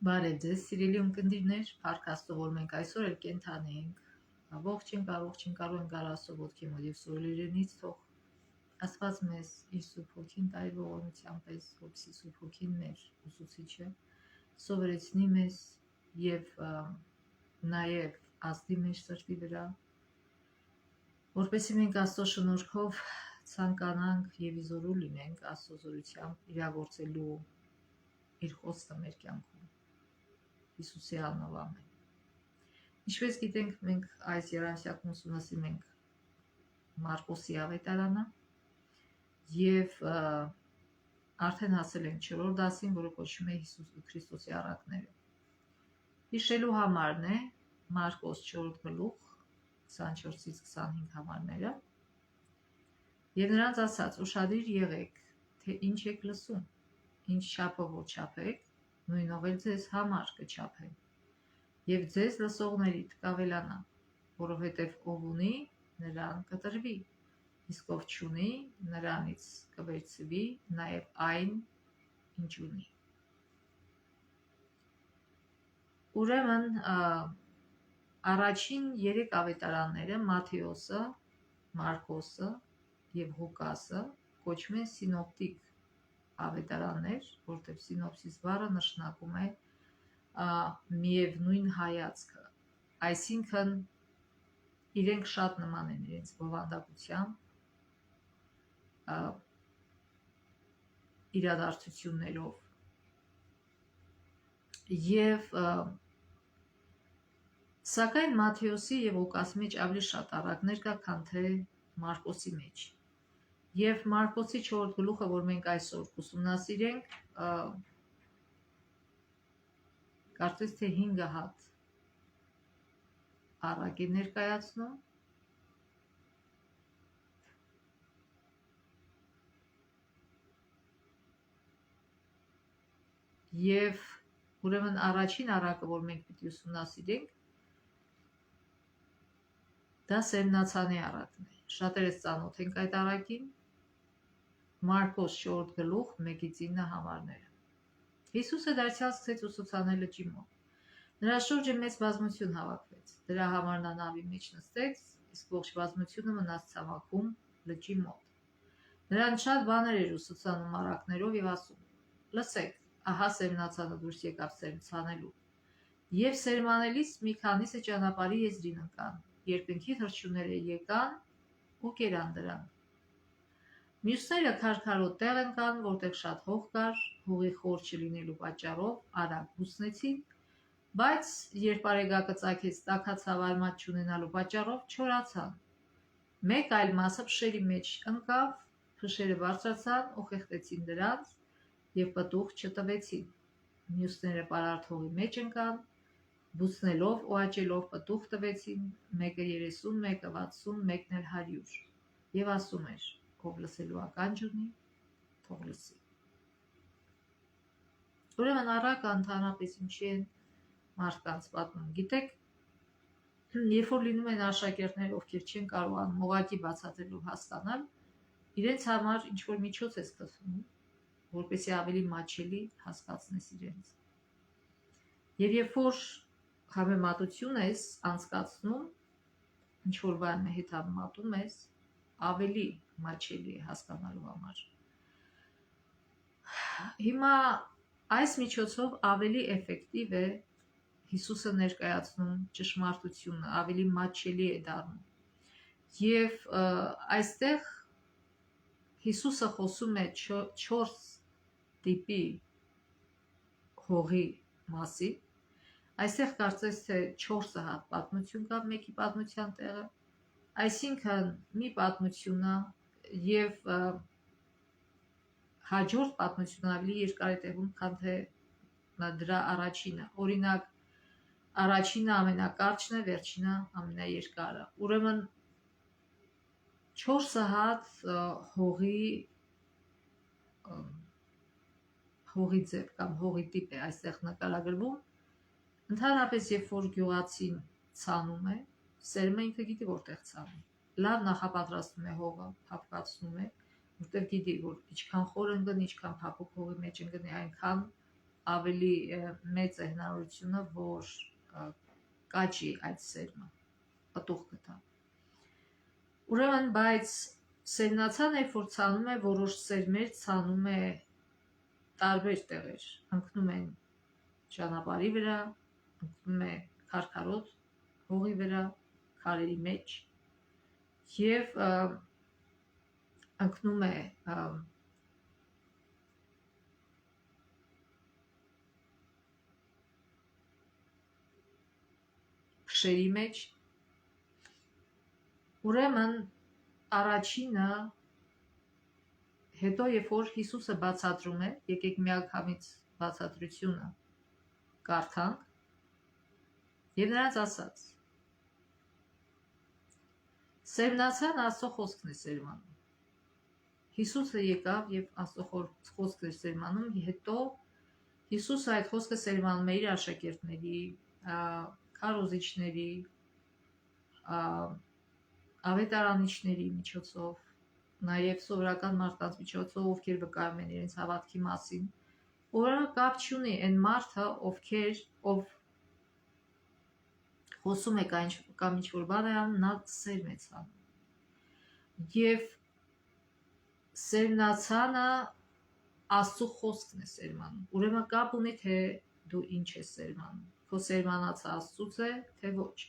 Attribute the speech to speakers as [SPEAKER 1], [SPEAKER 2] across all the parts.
[SPEAKER 1] Բարև ձեզ, սիրելի ունկնդիրներ, Փառք Աստծո, որ մենք այսօր էլ կենդանի ենք, ողջ ենք ենք գալ Աստծո ոտքի մոտ եւ սուրել իրենից, թող Աստված մեզ իր Սուրբ Հոգին տարի ողորմությամբ պես, որպեսզի Սուրբ Հոգին մեր ուսուցիչը սովորեցնի մեզ եւ նաեւ ազդի մեր սրտի վրա, որպեսզի մենք Աստծո շնորհքով ցանկանանք եւ իզորու լինենք Աստծո զորությամբ իրագործելու իր խոսքը մեր կյանքում։ Հիսուսի անունով ամեն։ Ինչպես գիտենք, մենք այս երամսյակում ուսումնասիրում ենք Մարկոսի ավետարանը եւ արդեն հասել ենք 4-րդ դասին, որը կոչվում է Հիսուս Քրիստոսի առակները։ Հիշելու համարն է Մարկոս 4 գլուխ 24-ից 25 համարները եւ նրանց ասած. ուշադիր եղեք, թե ինչ եք լսում, ինչ չափով որ չափեք, նույնով էլ ձեզ համար կչափեն, եւ ձեզ լսողներիդ կավելանա, որովհետեւ ով ունի, նրան կտրվի, իսկ ով չունի, նրանից կվերցվի նաեւ այն, ինչ ունի։ Ուրեմն առաջին 3 ավետարանները Մատթեոսը, Մարկոսը եւ Ղուկասը կոչվում են սինոպտիկ ավետարաններ, որտեղ սինոպսիս բառը նշանակում է միևնույն հայացքը, այսինքն իրենք շատ նման են իրենց բովանդակությամբ, իրադարձություններով եւ սակայն Մատթեոսի եւ Ղուկասի մեջ ավելի շատ առակներ կա, քան թե Մարկոսի մեջ։ Եվ Մարկոսի 4 գլուխը, որ մենք այսօր կուսումնասիրենք, կարծես թե 5 հատ առակ է ներկայացնում եւ ուրեմն առաջին առակը, որ մենք պիտի ուսումնասիրենք, դա Սերմնացանի առակն է։ Շատերս ծանոթ ենք այդ առակին։ Մարկոս 4 գլուխ 1-ից 9 համարները։ Հիսուսը դարձյալ սկսեց ուսուցանել լճի մոտ։ Նրա շուրջը մեծ բազմություն հավաքվեց։ Դրա համար նա նավի մեջ նստեց, իսկ ողջ բազմությունը մնաց ցամաքում լճի մոտ։ Նրան շատ բաներ էր ուսուցանում առակներով եւ ասում. «Լսեք, ահա Սերմնացանը դուրս եկավ սերմ ցանելու»։ Եվ սերմանելիս մի քանիսը ճանապարհի եզրին ընկան, երկնքի թռչունները եկան ու կերան դրան։ Մյուսները քարքարոտ տեղ ընկան, որտեղ շատ հող կար, հողի խոր չլինելու պատճառով արագ բուսնեցին, բայց երբ արեգակը ծագեց, տաքացավ արմատ չունենալու պատճառով չորացան։ Մեկ այլ մասը փշերի մեջ ընկավ, փշերը բարձրացան ու խեղդեցին դրանց եւ պտուղ չտվեցին։ Մյուսները պարարտ հողի մեջ ընկան, բուսնելով ու աճելով պտուղ տվեցին, մեկը 30, մեկը 60, մեկն էլ 100։ Եվ ասում էր. ով լսելու ականջ ունի, թող լսի։ Ուրեմն առակը ընդհանրապես ինչի են մարդկանց պատմում, գիտեք, երբ որ լինում են աշակերտներ, ովքեր չեն կարողանում ուղղակի բացատրելով հասկանալ, իրենց համար ինչ որ միջոց է ստեղծվում, որպեսզի ավելի մատչելի հասկացնես իրենց։ Եվ երբ որ համեմատություն ես անցկացնում, ինչ որ բան հետ համեմատում ես, ավելի մատչելի է հասկանալու համար։ Հիմա այս միջոցով ավելի էֆեկտիվ է Հիսուսը ներկայացնում ճշմարտությունը, ավելի մատչելի է դառնում։ Եվ այստեղ Հիսուսը խոսում է 4 տիպի հողի մասին։ Այստեղ կարծես թե 4 հատ պատմություն կա մեկի պատմության տեղը, այսինքն մի պատմությունը եւ հաջորդ պատմությունը ավելի երկար է տևում, քան թե դրա առաջինը։ Օրինակ, առաջինը ամենակարճն է, վերջինը ամենաերկարը։ Ուրեմն 4 հատ հողի ձև կամ հողի տիպ է այստեղ նկարագրվում։ Ընդհանրապես, երբ որ գյուղացին ցանում է, սերմը ինքը գիտի որտեղ ցանի։ Լավ նախապատրաստում է հողը, փափկացնում է, որտեղ գիտի, որ ինչքան խոր ընկնի, ինչքան փափուկ հողի մեջ ընկնի, այնքան ավելի մեծ է հնարավորությունը, որ կաճի այդ սերմը, պտուղ կտա։ Ուրեմն, բայց սերմնացան երբ որ ցանում է, որոշ սերմեր ցանում է տարբեր տեղեր, ընկնում են ճանապարհի վրա, ընկնում է քարքարոտ հողի վրա, քարերի մեջ եւ ընկնում է փշերի մեջ։ Ուրեմն առաջինը, հետո երբ որ Հիսուսը բացատրում է, եկեք միանգամից բացատրությունը կարդանք, եւ նրանց ասաց. Սերմնացան Աստծո խոսքն է սերմանում։ Հիսուսը եկավ եւ Աստծո խոսքն էր սերմանում, հետո Հիսուսը այդ խոսքը սերմանում է իր աշակերտների, քարոզիչների, ավետարանիչների միջոցով, նաև սովորական մարդկանց միջոցով, ովքեր վկայում են իրենց հավատքի մասին, որը կապ չունի այն մարդը, ով խոսում է կամ ինչ-որ բան է անում, նա սերմ է ցանում։ Եվ սերմնացանը Աստծո խոսքն է սերմանում։ Ուրեմն կապ ունի, թե դու ինչ ես սերմանում, քո սերմանացը Աստծուց է, թե ոչ։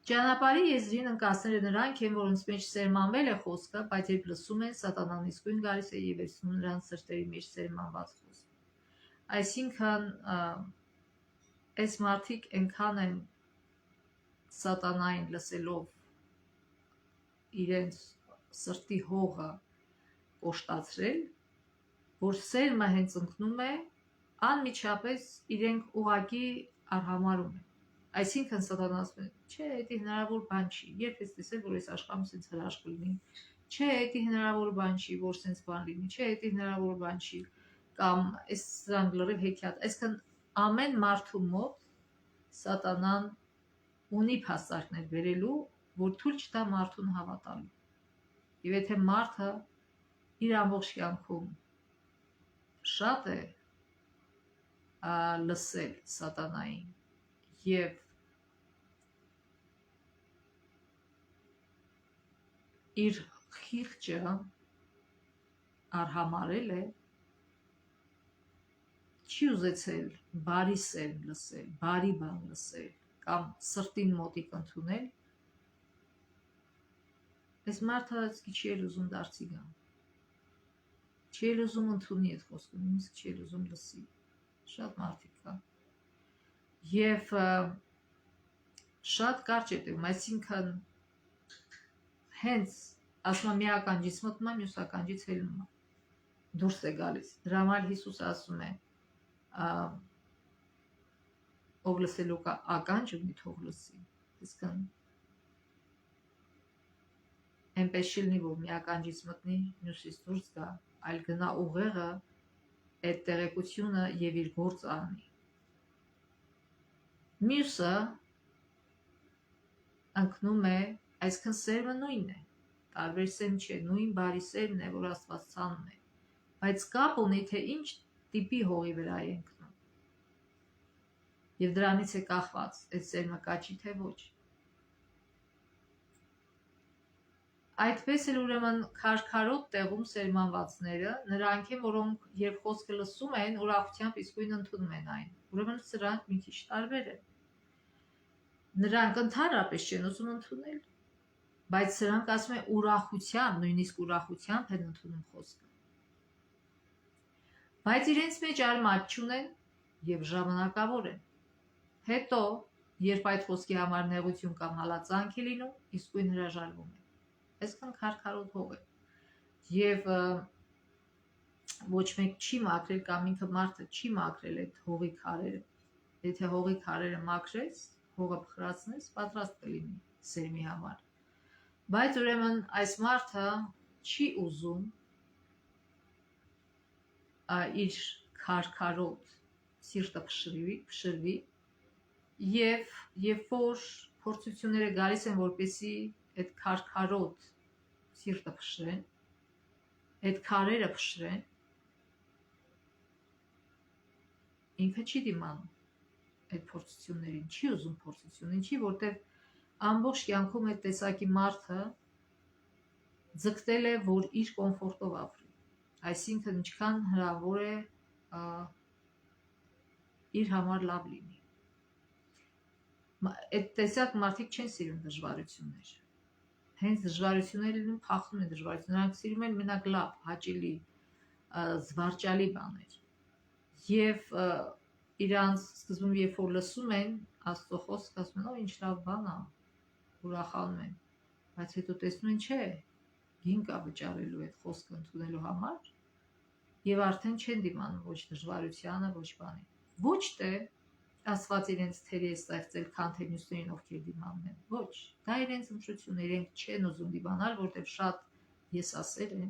[SPEAKER 1] Ճանապարհի եզրին ընկածները նրանք են, որոնց մեջ սերմանվել է խոսքը, բայց երբ լսում են, սատանան իսկույն գալիս է եւ վերցնում նրանց սրտերի մեջ սերմանված խոսքը։ Այսինքն, այս մարդիկ այնքան են սատանային լսելով իրենց սրտի հողը կոշտացրել, որ սերմը հենց ընկնում է, անմիջապես իրենք ուղակի արհամարում են։ Այսինքն սատանան ասում է, չէ, դա հնարավոր բան չի, երբ ես տեսել, որ այս աշխարհում սենց հրաշք լինի, չէ, դա հնարավոր բան չի, որ սենց բան լինի, չէ, դա հնարավոր բան չի, կամ այս սրանք լրիվ հեքիաթ։ Այսինքն ամեն մարդու մոտ սատանան ունի փաստարկներ բերելու, որ թույլ չտա մարդուն հավատալու։ Եվ եթե մարդը իր ամբողջ կյանքում շատ է լսել սատանային եւ իր խիղճը արհամարել է, չի ուզեցել բարի սերմ լսել, բարի բան լսել կամ սրտին մոտիկ ընդունել, այս մարդը չի էլ ուզում դարձի գա, չի էլ ուզում ընդունի այդ խոսքը, նույնիսկ չի էլ ուզում լսի, շատ մարդիկ կա եւ շատ կարճ է տևում, այսինքն հենց ասում եմ մի ականջից մտնում է, մյուս ականջից ելնում է, դուրս է գալիս։ Դրա համար Հիսուսը ասում է, ով լսելու կա ականջ ունի, թող լսի։ Իսկն այնպես չլինի, որ մի ականջից մտնի, մյուսից դուրս գա, այլ գնա ուղեղը այդ տեղեկությունը եւ իր գործը անի։ Մյուսը ընկնում է, այսինքն սերմը նույնն է, տարբեր սերմ չէ, նույն բարի սերմն է, որ Աստված ցանում է, բայց կապ ունի, թե ինչ տիպի հողի վրա է ընկնում։ Եվ դրանից է կախված, այդ սերմը կաճի թե ոչ։ Այդպես էլ ուրեմն քարքարոտ տեղում սերմանվածները նրանք են, որոնք երբ խոսքը լսում են, ուրախությամբ իսկույն ընդունում են այն։ Ուրեմն սրանք մի քիչ տարբեր են։ Նրանք ընդհանրապես չեն ուզում ընդունել, բայց սրանք ասում են ուրախությամբ, նույնիսկ ուրախությամբ են ընդունում խոսքը։ Բայց իրենց մեջ արմատ չունեն եւ ժամանակավոր են։ Հետո, երբ այդ խոսքի համար նեղություն կամ հալածանք է լինում, իսկույն հրաժարվում են։ Այսքան քարքարոտ հող է։ Եվ ոչ մեկ չի մաքրել կամ ինքը մարդը չի մաքրել այդ հողի քարերը։ Եթե հողի քարերը մաքրես, հողը փխրացնես, պատրաստ կլինի սերմի համար։ Բայց ուրեմն այս մարդը չի ուզում իր քարքարոտ սիրտը փշրվի եւ երբ որ փորձությունները գալիս են, որպեսզի այդ քարքարոտ սիրտը փշրեն, այդ քարերը փշրեն, ինքը չի դիմանում այդ փորձություններին, չի ուզում փորձություն, ինչի, որտեղ ամբողջ կյանքում այդ տեսակի մարդը ձգտել է, որ իր կոմֆորտով ապրի, այսինքն ինչքան հնարավոր է իր համար լավ լինի։ Այդ տեսակ մարդիկ չեն սիրում դժվարություններ, հենց դժվարություններ լինում, փախնում են դժվարություն, նրանք սիրում են մենակ լավ, հաճելի, զվարճալի բաներ։ Եվ իրանց սկզբում, երբ որ լսում են Աստծո խոսքը, ասում են, ինչ լավ բան է, ուրախանում են, բայց հետո տեսնում են, չէ, գին կա վճարելու այդ խոսքը ընդունելու համար, եւ արդեն չեն դիմանում ոչ դժվարությանը, ոչ բանին։ Ոչ թե Աստված իրենց թերի է ստեղծել, քան թե մյուսներին, ովքեր դիմանում են։ Ոչ, դա իրենց ընտրությունն է, իրենք չեն ուզում դիմանալ, որտեղ շատ եսասեր են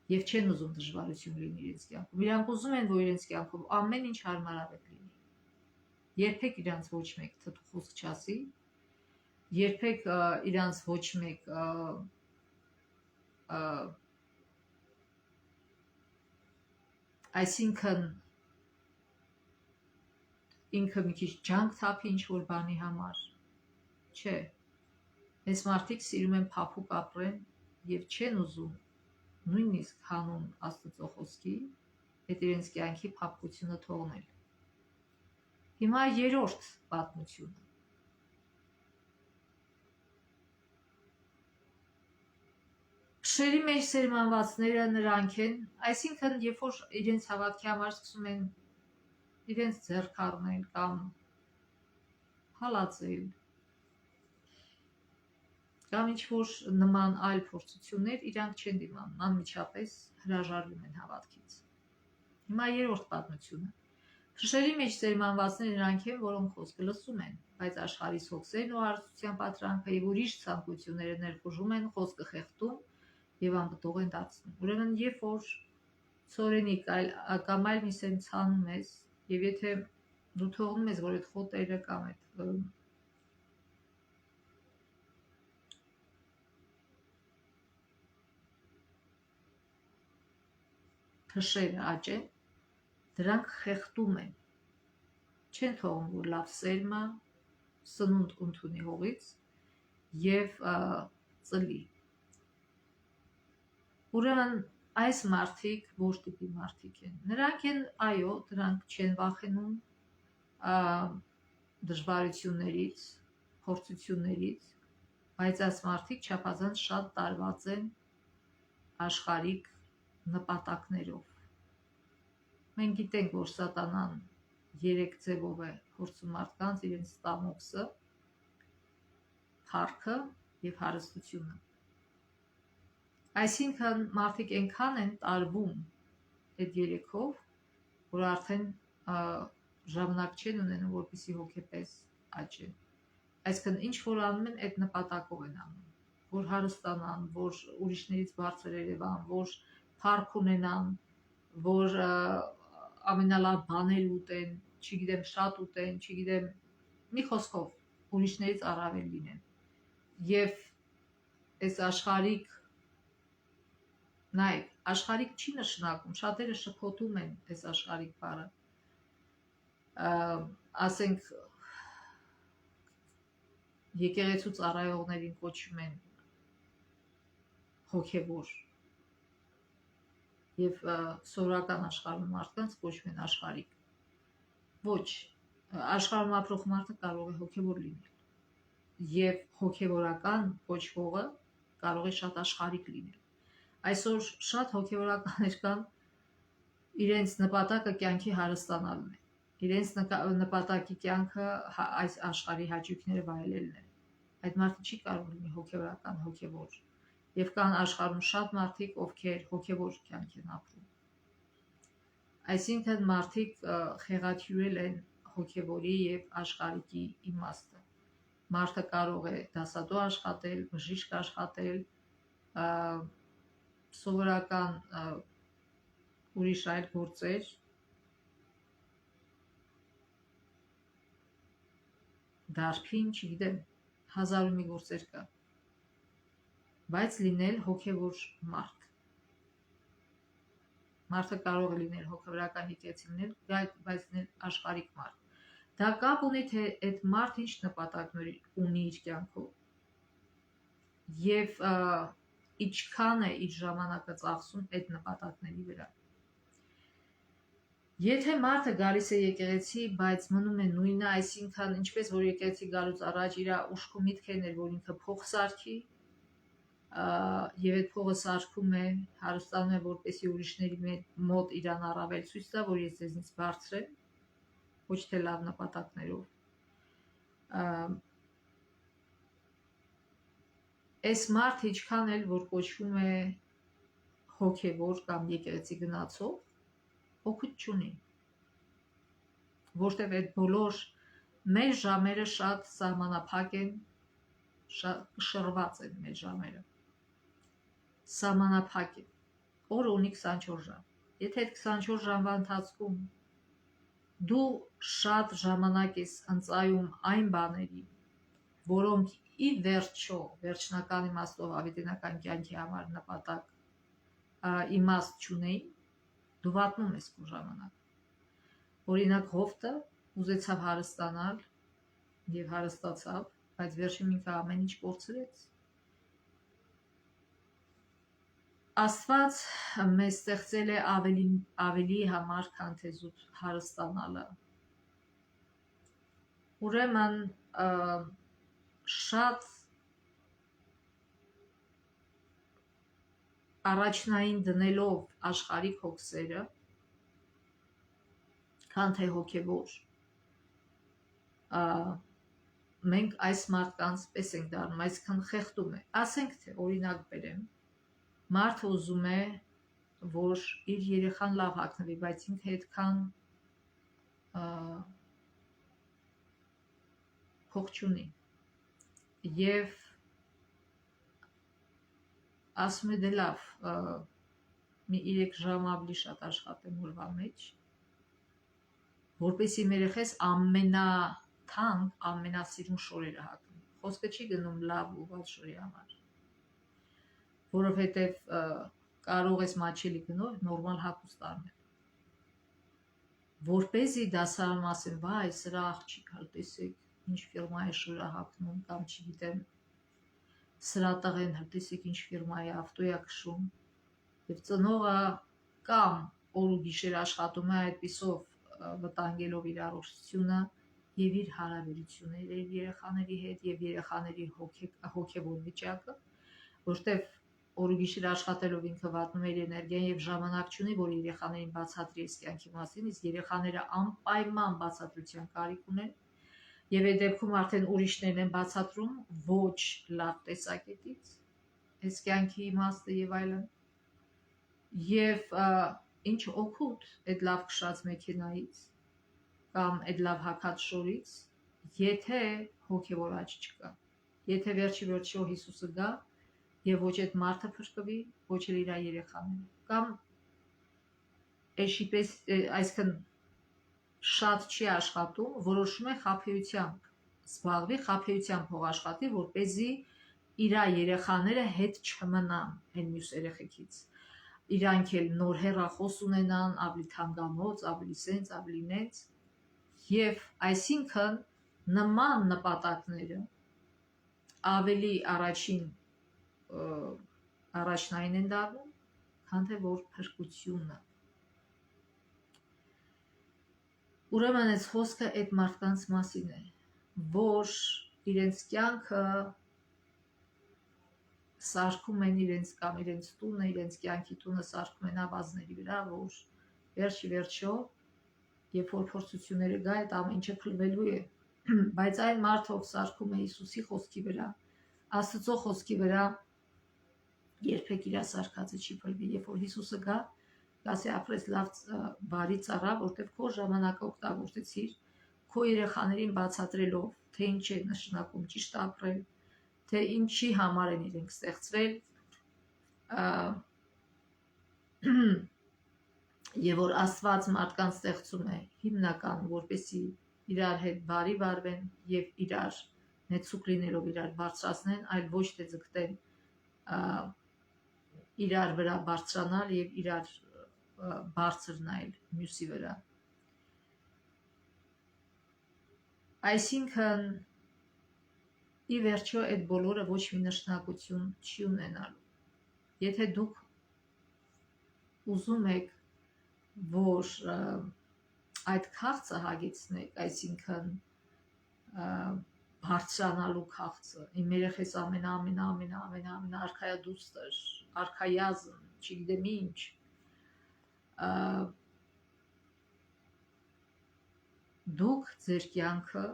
[SPEAKER 1] եւ չեն ուզում դժվարություն լինի իրենց կյանքում։ Իրանք ուզում են, որ իրենց կյանքում ամեն ինչ հարմարավետ լինի։ Երբեք իրանց ոչ մեկ թթու խոսք չասի, երբեք իրանց ոչ մեկ այսինքն ինքը մի քիչ ջանք թափի ինչ-որ բանի համար, չէ, այս մարդիկ սիրում են փափուկ ապրեն և չեն ուզում նույնիսկ հանուն Աստծո խոսքի այդ իրենց կյանքի փափկությունը թողնել։ Հիմա երրորդ պատմությունը։ Փշերի մեջ սերմանվածները նրանք են, այսինքն երբ որ իրենց հավատքի համար սկսում են իրենց ձեռք առնել կամ հալածել կամ ինչ-որ նման այլ փորձություններ, իրանք չեն դիմանում, անմիջապես հրաժարվում են հավատքից։ Հիմա երրորդ պատմությունը։ Փշերի մեջ սերմանվածները նրանք են, որոնք խոսքը լսում են, բայց աշխարհի հոգսերն ու հարստության պատրանքը եւ ուրիշ ցանկությունները ներխուժում են, խոսքը խեղդում եւ անպտուղ են դարձնում։ Ուրեմն երբ որ ցորենի կամ այլ մի սերմ ցանում ես, եւ եթե դու թողնում ես, որ այդ խոտերը կամ այդ փշերը աճեն, դրանք խեղդում են, չեն թողում, որ լավ սերմը սնունդ ընդունի հողից եւ ծլի։ Ուրեմն այս մարդիկ ոչ տիպի մարդիկ են։ Նրանք են, այո, դրանք չեն վախենում դժվարություններից, փորձություններից, բայց այս մարդիկ չափազանց շատ տարված են աշխարհիկ նպատակներով։ Մենք գիտենք, որ սատանան 3 ձևով է փորձում մարդկանց իրենց ստամոքսը, փառքը եւ հարստությունը։ Այսինքն մարդիկ այնքան են տարվում այդ 3-ով, որ արդեն ժամանակ չեն ունենում, որպեսզի հոգեպես աճեն։ Այսինքն ինչ որ անում են, այդ նպատակով են անում, որ հարստանան, որ ուրիշներից բարձր երևան, որ փառք ունենան, որ ամենալավ բաներ ուտեն, չգիտեմ, շատ ուտեն, չգիտեմ, մի խոսքով ուրիշներից առավել լինեն։ Եվ այս աշխարհիկ նայ, աշխարհիկ չի նշանակում, շատերը շփոթում են այս աշխարհիկ բառը։ Ասենք եկեղեցու ծառայողներին կոչում են հոգևոր եւ սովորական աշխարհում մարդկանց կոչում են աշխարհիկ։ Ոչ, աշխարհում ապրող մարդը կարող է հոգևոր լինել եւ հոգևորական կոչվողը կարող է շատ աշխարհիկ լինել։ Այսօր շատ հոգևորականներ կան, իրենց նպատակը կյանքի հարստանալն է, իրենց նպատակի կյանքը այս աշխարհի հաճույքները վայելելն է։ Այդ մարդը չի կարող լինի հոգևորական հոգևոր, եւ կան աշխարհում շատ մարդիկ, ովքեր հոգևոր կյանք են ապրում։ Այսինքն մարդիկ խեղաթյուրել են հոգևորի եւ աշխարհիկի իմաստը։ Մարդը կարող է դասադու աշխատել, բժիշկ աշխատել, սովորական ուրիշ այլ գործեր, դարբին, չգիտեմ, հազար ու մի գործեր կա, բայց լինել հոգևոր մարդ։ Մարդը կարող է լինել հոգևորական եկեղեցի լինել, բայց լինել աշխարհիկ մարդ։ Դա կապ ունի թե այդ մարդը ինչ նպատակներ ունի իր կյանքով եւ ինչքան է իր ժամանակը ծախսում այդ նպատակների վրա։ Եթե մարդը գալիս է եկեղեցի, բայց մնում է նույնը, այսինքն ինչպես որ եկեղեցի գալուց առաջ իր ուշքու միտքն էր, որ ինքը փող սարքի, եւ այդ փողը սարքում է, հարստանում է, որպեսզի ուրիշների մոտ իրան առավել ցույց տա, որ ես ձեզնից բարձր եմ, ոչ թե լավ նպատակներով։ Այս մարդը ինչքան էլ որ կոչվում է հոգևոր կամ եկեղեցի գնացող, օգուտ չունի, որտեղ այդ բոլոր մեր ժամերը շատ սահմանափակ են, շատ շռված են մեր ժամերը, սահմանափակ են, օրը ունի 24 ժամ, եթե այդ 24 ժամվա ընթացքում դու շատ ժամանակ ես ընծայում այն բաների, որոնք ի վերջո վերջնական իմաստով ավետենական կյանքի համար նպատակ իմաստ չունեին, դու վատնում ես քո ժամանակը։ Օրինակ Հովտը ուզեցավ հարստանալ եւ հարստացավ, բայց վերջում ինքը ամեն ինչ կորցրեց։ Աստված մեզ ստեղծել է ավելի համար, քան թե զուտ հարստանալը։ Ուրեմն շատ առաջնային դնելով աշխարհիկ հոգսերը, քան թե հոգևոր, մենք այս մարդկանց պես ենք դառնում, այսքան խեղդում է։ Ասենք թե օրինակ բերեմ, մարդը ուզում է, որ իր երեխան լավ հագնվի, բայց ինքը այդքան փող չունի։ Եվ ասում է դե լավ, մի 3 ժամ ավելի շատ աշխատեմ օրվա մեջ, որպեսզի մեր երեխես ամենաթանկ, ամենասիրուն շորերը հագնի։ Խոսքը չի գնում լավ ու վատ շորի համար, որովհետև կարող ես մաչելի գնով նորմալ հագուստ առնել։ Որպեսզի դասարանում ասեն, վայ, սրա աղջիկը տեսեք, ինչ ֆիրմա է շորը հագնում, կամ չգիտեմ, սրա տղեն տեսեք ինչ ֆիրմա է ավտո է քշում, եւ ծնողը կամ օր ու գիշեր աշխատում է այդպիսով վտանգելով իր առողջությունը եւ իր հարաբերությունները իր երեխաների հետ եւ երեխաների հոգեվոր վիճակը, որտեվ օր ու գիշեր աշխատելով ինքը վատնում է իր էներգիան եւ ժամանակ չունի, որ երեխաներին բացատրի այս կյանքի մասին, իսկ երեխաները անպայման բացատրության կարիք ունեն եւ այդ դեպքում արդեն ուրիշներն են բացատրում ոչ լավ տեսակետից այս կյանքի իմաստը եւ այլն։ Եվ ինչ օգուտ այդ լավ քշած մեքենայից կամ այդ լավ հագած շորից, եթե հոգևոր աճ չկա, եթե վերջի Հիսուսը գա եւ ոչ այդ մարդը փրկվի, ոչ էլ իր երեխաները, կամ էշիպես այսքան շատ չի աշխատում, որոշում է խաբեությամբ զբաղվի, խաբեությամբ փող աշխատի, որպեսզի իր երեխաները հետ չմնան այն մյուս երեխեքից, իրանք էլ նոր հեռախոս ունենան, ավելի թանկամոց, ավելի սենց, ավելի նենց, եւ այսինքն նման նպատակները ավելի առաջնային են դառնում, քան թե որ փրկությունը։ Ուրեմն այս խոսքը այդ մարդկանց մասին է, որ իրենց կյանքը սարքում են իրենց կամ իրենց տունը, իրենց կյանքի տունը սարքում են ավազների վրա, որ վերջի վերջո, երբ որ փորձությունները գա, այդ ամեն ինչը փլվելու է, բայց այն մարդը, ով սարքում է Հիսուսի խոսքի վրա, Աստծո խոսքի վրա, երբեք իր սարքածը չի փլվի, երբ որ Հիսուսը գա, ասի ապրես լավ բարի ծառա, որտեղ քո ժամանակը օգտագործեցիր քո երեխաներին բացատրելով, թե ինչ է նշանակում ճիշտ ապրել, թե ինչի համար են իրենք ստեղծվել, եւ որ Աստված մարդկանց ստեղծում է հիմնական, որպեսզի իրար հետ բարի վարվեն եւ իրար նեցուկ լինելով իրար բարձրացնեն, այլ ոչ թե ձգտեն իրար վրա բարձրանալ եւ իրար բարձր նայել մյուսի վրա։ Այսինքն ի վերջո այդ բոլորը ոչ մի նշանակություն չի ունենալու։ Եթե դուք ուզում եք, որ այդ քաղցը հագեցնեք, այսինքն բարձրանալու քաղցը, իմ երեխես ամեն արքայադուստր, արքայազն, չգիտեմ ինչ, դուք ձեր կյանքը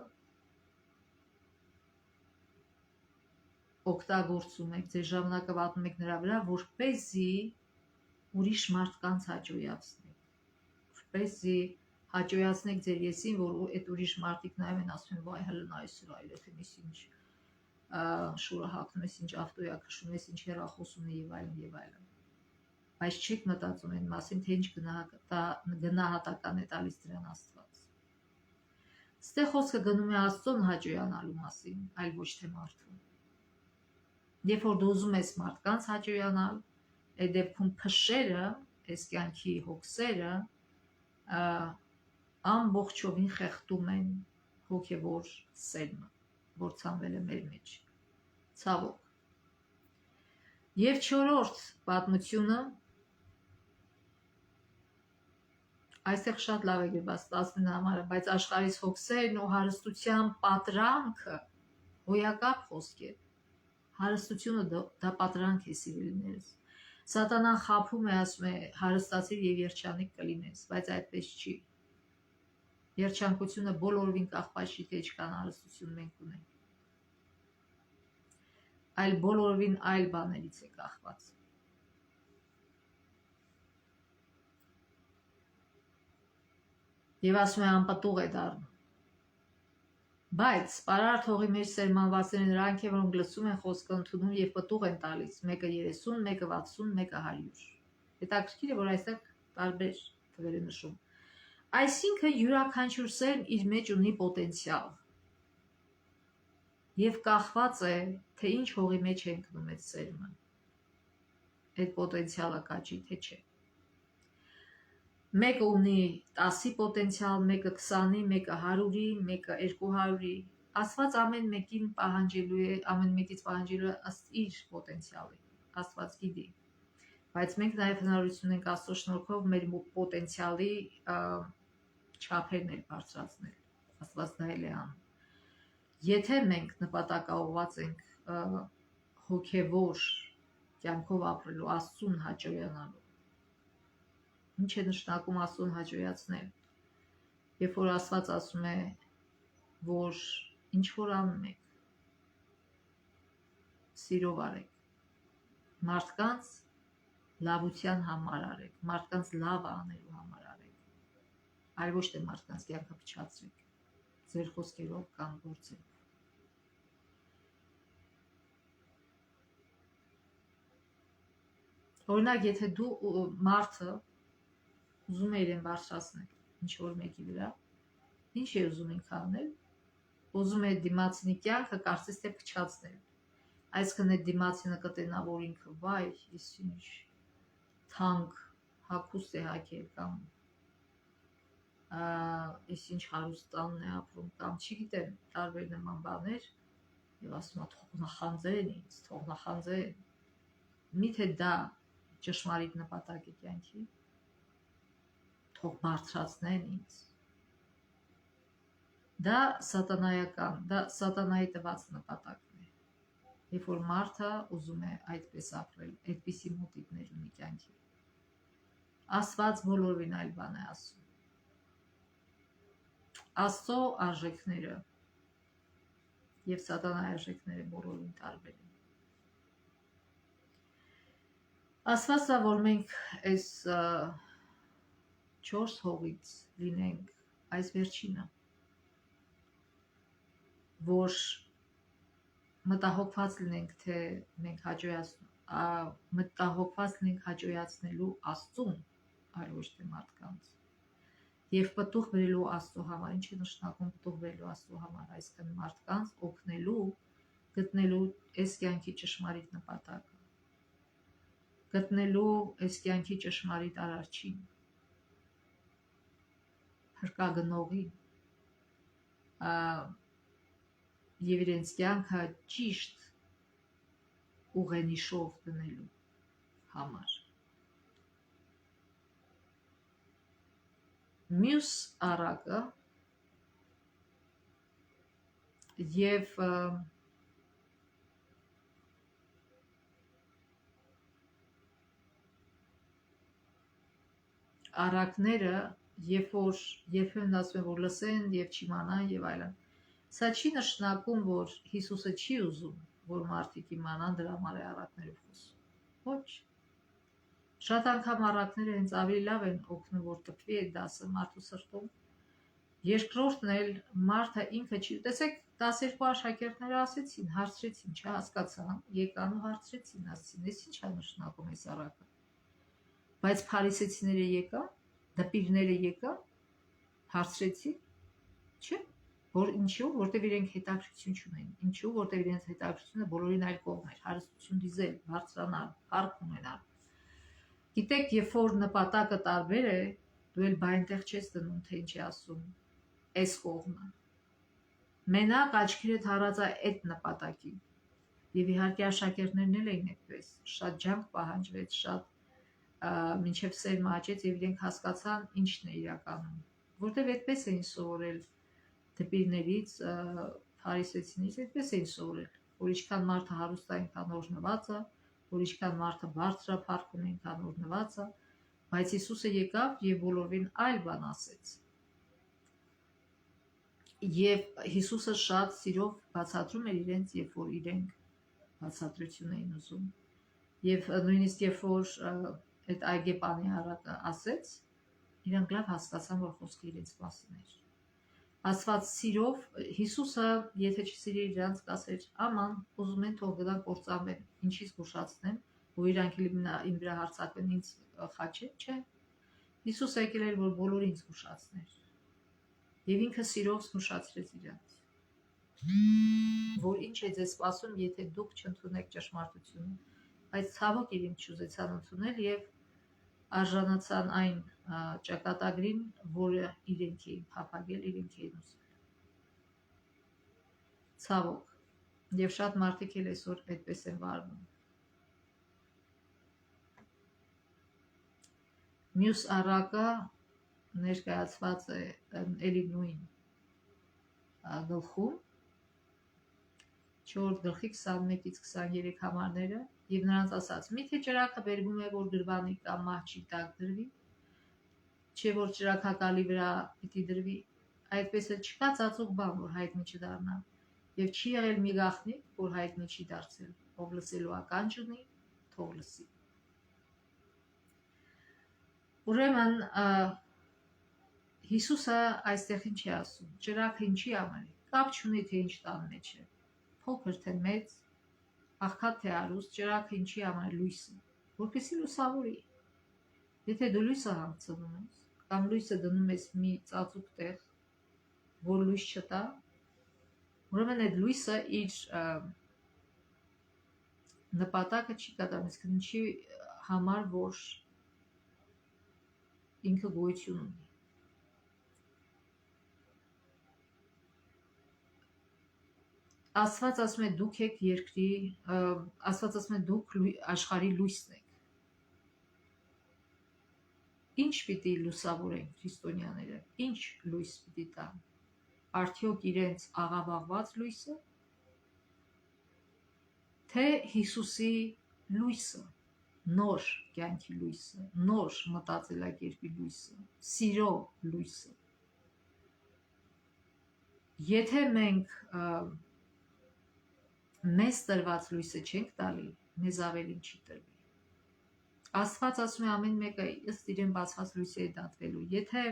[SPEAKER 1] օգտագործում եք, ձեր ժամանակը վատնում եք նրա վրա, որպեսզի ուրիշ մարդկանց հաճոյացնեք, որպեսզի հաճոյացնեք ձեր եսին, որ այդ ուրիշ մարդիկ նայում են, ասում են, վայ հələ նայ սրա երեխին, ինչ շուրը հագնում ես, ինչ ավտոյա քշում ես, ինչ հեռախոս ունի եւ այլն եւ այլն։ Բայց չեք մտածում այն մասին, թե ինչ գնահատական է տալիս դրան Աստված։ Ստե խոսքը գնում է Աստծուն հաճոյանալու մասին, այլ ոչ թե մարդուն։ Երբ որ դու ուզում ես մարդկանց հաճոյանալ, այդ դեպքում փշերը, այս կյանքի հոգսերը ամբողջովին խեղդում են հոգևոր սերմը, որ ցանվել է մեր մեջ։ Ցավոք։ Եվ չորրորդ պատմությունը, այստեղ շատ լավ է գրված 19 համարը, բայց աշխարհիս հոգսերն ու հարստության պատրանքը հոյակապ խոսք է։ Հարստությունը դա պատրանք է սիրելիներս։ Սատանան խաբում է, ասում է, հարստացիր եւ երջանիկ կլինես, բայց այդպես չի։ Երջանկությունը բոլորովին կախված չի, թե ինչքան հարստություն մենք ունենք, այլ բոլորովին այլ բաներից է կախված։ Եվ ասում է անպտուղ է դառնում։ Բայց պարարտ հողի մեջ սերմանվածները նրանք են, որոնք լսում են խոսքը, ընդունում եւ պտուղ են տալիս, մեկը 30, մեկը 60, մեկը 100։ Հետաքրքիր է, որ այստեղ տարբեր թվեր է նշում։ Այսինքն յուրաքանչյուր սերմ իր մեջ ունի պոտենցիալ եւ կախված է, թե ինչ հողի մեջ է ընկնում այդ սերմը։ Այդ պոտենցիալը կա չի, թե չէ։ Մեկը ունի 10-ի պոտենցիալ, մեկը 20-ի, մեկը 100-ի, մեկը 200-ի։ Աստված ամեն մեկին պահանջելու է, ամեն մեկից պահանջելու է իր պոտենցիալը։ Աստված գիտի։ Բայց մենք նաև հնարավորություն ենք Աստծո շնորհքով մեր պոտենցիալի չափերն էլ բարձրացնել։ Աստված դա էլ է անում։ Եթե մենք նպատակաուղված ենք հոգևոր կյանքով ապրելու, Աստծուն հաճոյանալու, ինչ է նշանակում Աստծուն հաճոյացնել։ Երբ որ Աստված ասում է, որ ինչ որ անում եք, սիրով արեք, մարդկանց լավության համար արեք, մարդկանց լավը անելու համար արեք, այլ ոչ թե մարդկանց կյանքը փչացրեք, ձեր խոսքերով կամ գործերով։ Օրինակ, եթե դու մարդը ուզում է իրեն բարձրացնել ինչ որ մեկի վրա, ինչ է ուզում ինքը անել, ուզում է դիմացինի կյանքը կարծես թե փչացնել։ Այսինքն այդ դիմացինը կտենա, որ ինքը վայ, ის ինչ թանկ հագուստ է հագել կամ ის ինչ հարուստ տանն է ապրում կամ չգիտեմ, տարբեր նման բաներ, եւ ասում է թող նախանձեն ինձ, թող նախանձեն։ Միթե դա ճշմարիտ նպատակ է կյանքի, թող բարձրացնեն ինձ։ Դա սատանայական, դա սատանայի տված նպատակն է։ Երբ որ մարդը ուզում է այդպես ապրել, այդպիսի մոտիվներ ունի կյանքի։ Աստված բոլորովին այլ բան է ասում։ Աստծո արժեքները եւ սատանայի արժեքները բոլորովին տարբեր են։ Աստված է, որ մենք այս 4 հողից լինենք այս վերջինը, որ մտահոգված լինենք, թե մենք մտահոգված լինենք հաճոյացնելու Աստծուն, այլ ոչ թե մարդկանց։ Եվ պտուղ բերելու Աստծո համար, ինչ է նշանակում պտուղ բերելու Աստծո համար, այսինքն մարդկանց օգնելու, գտնելու այս կյանքի ճշմարիտ նպատակը, գտնելու այս կյանքի ճշմարիտ արարչին, փրկագնողին, եւ իրենց կյանքը ճիշտ ուղենիշով դնելու համար։ Մյուս առակը եւ առակները, երբ են ասում են, որ լսեն եւ չիմանան եւ այլն, սա չի նշանակում, որ Հիսուսը չի ուզում, որ մարդիկ իմանան դրա համար է առակներով խոսում։ Ոչ։ Շատ անգամ առակները հենց ավելի լավ են օգնում, որ տպվի այդ դասը մարդու սրտում։ Երկրորդն էլ մարդը ինքը չի, տեսեք, 12 աշակերտները ասեցին, հարցրեցին, չհասկացան, եկան ու հարցրեցին, ասեցին, ես ի՞նչ է նշանակում այս առակը։ Բայց փարիսեցիները եկան, դպիրները եկան, հարցրեցին, չէ՞, որ ինչու, որտեղ իրենք հետաքրքրություն չունեն, ինչու, որտեղ իրենց հետաքրքրությունը բոլորին այլ կողմ էր, հարստություն դիզել, բարձրանալ, փառք ունենալ։ Գիտեք, երբ որ նպատակը տարբեր է, դու էլ բա այնտեղ չես դնում, թե ինչ է ասում այս կողմը։ Մենակ աչքերդ հառած է այդ նպատակին։ Եվ իհարկե աշակերտներն էլ էին այդպես, շատ ջանք պահանջվեց, շատ մինչև սերմը աճեց եւ իրենք հասկացան ինչն է իրականում, որտեվ այդպես էին սովորել դպիրներից, փարիսեցիներից, այդպես էին սովորել, որ ինչքան մարդը հարուստ է, այնքան օրհնված է, որ ինչքան մարդը բարձր է, փառք ունի, այնքան օրհնված է, բայց Հիսուսը եկավ եւ բոլորին այլ բան ասեց։ Եվ Հիսուսը շատ սիրով բացատրում էր իրենց, երբ որ իրենք բացատրություն էին ուզում։ Եվ նույնիսկ երբ որ այդ այգեպանի առակը ասեց, իրանք լավ հասկացան, որ խոսքը իրենց մասին էր։ Աստված սիրով, Հիսուսը, եթե չսիրի իրանք, կասեր, աման, ուզում են թող գնան կործանվեն, ինչի՞ց զգուշացնեմ, որ իրանք իմ վրա հարձակվեն, ինձ խաչեն, չէ։ Հիսուսը եկել էր, որ բոլորին զգուշացներ։ Եվ ինքը սիրով զգուշացրեց իրանք, որ ինչ է ձեզ սպասում, եթե դուք չընդունեք ճշմարտությունը, բայց ցավոք իրենք չուզեցան ընդունել եւ արժանացան այն ճակատագրին, որը իրենք էին փափագել, իրենք էին ուզում։ Ցավոք, եւ շատ մարդիկ էլ այսօր այդպես են վարվում։ Մյուս առակը ներկայացված է էլի նույն գլխում 4 գլխի 21-ից 23 համարները եւ նրանց ասած. միթե ճրագը բերվում է, որ գրվանի կամ մահճի տակ դրվի, չէ որ ճրագակալի վրա պիտի դրվի, այդպես էլ չկա ծածուկ բան, որ հայտնի չդառնա, եւ չի եղել մի գաղտնիք, որ հայտնի չի դարձել, ով լսելու ականջ ունի, թող լսի։ Ուրեմն Հիսուսը այստեղ ինչ է ասում, ճրագը ինչի համար է, կապ չունի թե ինչ տան մեջ է, փոքր թե մեծ, աղքատ թե հարուստ, ճրագը ինչի համար է, լույսը, որպեսզի լուսավորի։ Եթե դու լույսը հանգցնում ես, կամ լույսը դնում ես մի ծածուկ տեղ, որ լույս չտա, ուրեմն այդ լույսը իր նպատակը չի կատարում, ինչի համար, որ ինքը գոյություն ունի։ Աստված ասում է դուք եք երկրի, Աստված ասում է դուք աշխարհի լույսն եք։ Ինչ պիտի լուսավորեն քրիստոնյաները, ինչ լույս պիտի տան, արդյոք իրենց աղավաղված լույսը, թե Հիսուսի լույսը, նոր կյանքի լույսը, նոր մտածելակերպի լույսը, սիրո լույսը։ Եթե մենք մեզ տրված լույսը չենք տալի, մեզ ավելին չի տրվի։ Աստված ասում է ամեն մեկը ըստ իրեն բացված լույսի է դատվելու։ Եթե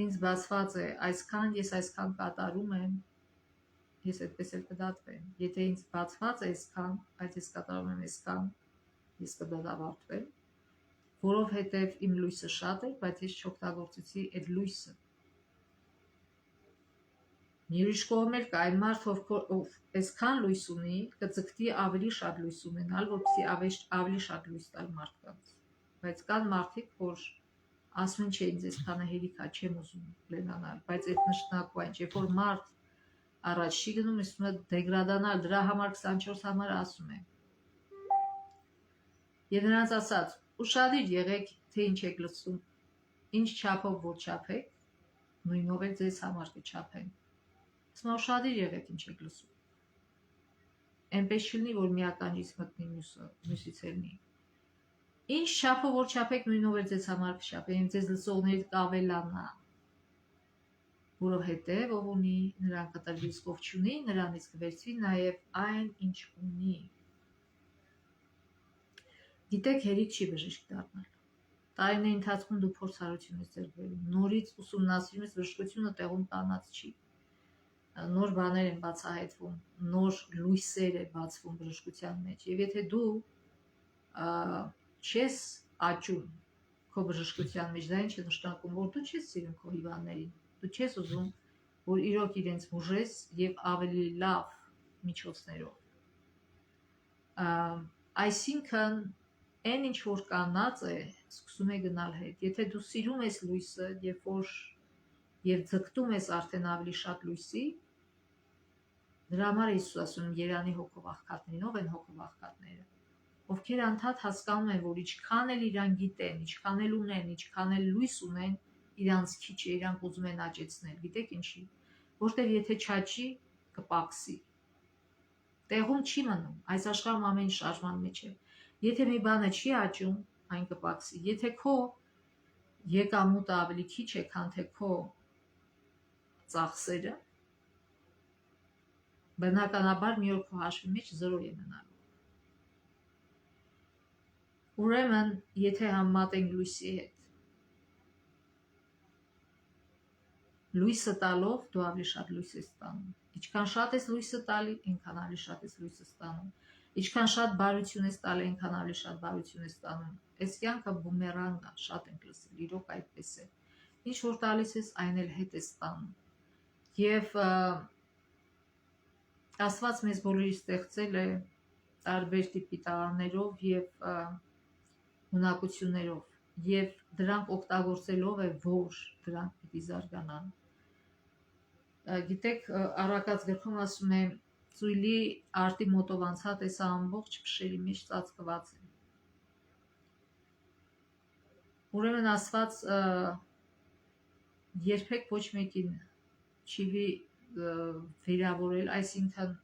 [SPEAKER 1] ինձ բացված է այսքան, ես այսքան կատարում եմ, ես այդպես էլ կդատվեմ։ Եթե ինձ բացված է այսքան, բայց ես կատարում եմ այսքան, ես կդատավարտվեմ, որովհետև իմ լույսը շատ էր, բայց ես չօգտագործեցի այդ լույսը։ Մի ուրիշ կողմ էլ կա, այն մարդ, ով այսքան լույս ունի, կձգտի ավելի շատ լույս ունենալ, որպեսզի ավելի շատ լույս տալ մարդկանց։ Բայց կան մարդիկ, որ ասում են չէ ինձ այսքանը հերիքա չեմ ուզում լենանալ, բայց այդ նշանակու այն, երբ որ մարդ առաջ չի գնում, իսկույն դեգրադանալ, դրա համար 24 համարը ասում է։ Եվ նրանց ասած, ուշադիր եղեք, թե ինչ եք լսում, ինչ չափով որ չափեք, նույնով էլ ձեզ համար կչափեն։ Ասում ուշադիր եղեք, ինչ եք լսում։ Այնպես չլինի, որ մի ականջից մտնի մյուսը, մյուսից ելնի։ Ինչ չափով որ չափեք, նույնով էլ ձեզ համար կչափեն, ձեզ լսողներից կավելանա։ Որովհետև ով ունի, նրան կտրվի, իսկ ով չունի, նրանից կվերցվի նաև այն, ինչ ունի։ Գիտեք, հերիք չի բժիշկ դառնալ։ Տարիների ընթացքում դու փորձառություն ես ձեռք բերում, նորից ուսումնասիրում ես, բժշկությունը տեղում կանած չի։ Նոր բաներ են բացահայտվում, նոր լույսեր է բացվում բժշկության մեջ։ Եվ եթե դու չես աճում քո բժշկության մեջ, դա ինչ է նշանակում, որ դու չես սիրում քո հիվանդներին, դու չես ուզում, որ իրոք իրենց բուժես եւ ավելի լավ միջոցներով։ Այսինքն այն ինչ որ կանած է, սկսում է գնալ հետ։ Եթե դու սիրում ես լույսը, եւ ձգտում ես արդեն ավելի շատ լույսի, դրա համար է Հիսուս ասում Երանի հոգով աղքատներին, ով են հոգով աղքատները, ովքեր անդադ հասկանում են, որ ինչքան էլ իրան գիտեն, ինչքան էլ ունեն, ինչքան էլ լույս ունեն, իրանց քիչ է, իրանք ուզում են աճեցնել։ Գիտեք ինչի, որտեղ եթե չաճի, կպակսի։ Տեղում չի մնում, այս աշխարհում ամեն ինչ շարժման մեջ է։ Եթե մի բանը չի աճում, այն կպակսի։ Եթե քո եկամուտը ավելի քիչ է, քան թե քո ծախսերը, բնականաբար մի օր քո հաշվի մեջ 0 է մնալու։ Ուրեմն, եթե համեմատենք լույսի հետ, լույսը տալով դու ավելի շատ լույս ես ստանում։ Ինչքան շատ ես լույսը տալի, այնքան ավելի շատ ես լույսը ստանում։ Ինչքան շատ բարություն ես տալի, այնքան ավելի շատ բարություն ես ստանում։ Այս կյանքը բումերանգ է, շատ ենք լսել, իրոք այդպես է։ Ինչ որ տալիս ես, այն էլ հետ ես ստանում։ Եվ Աստված մեզ բոլորի ստեղծել է տարբեր տիպի տաղանդներով եւ ունակություններով եւ դրանք օգտագործելով է, որ դրանք պիտի զարգանան։ Գիտեք, Առակաց գրքում ասում է, ծույլի արտի մոտով անցա տեսա ամբողջ փշերի մեջ ծածկված է։ Ուրեմն Աստված երբեք ոչ մեկին չի վերավորել, այսինքն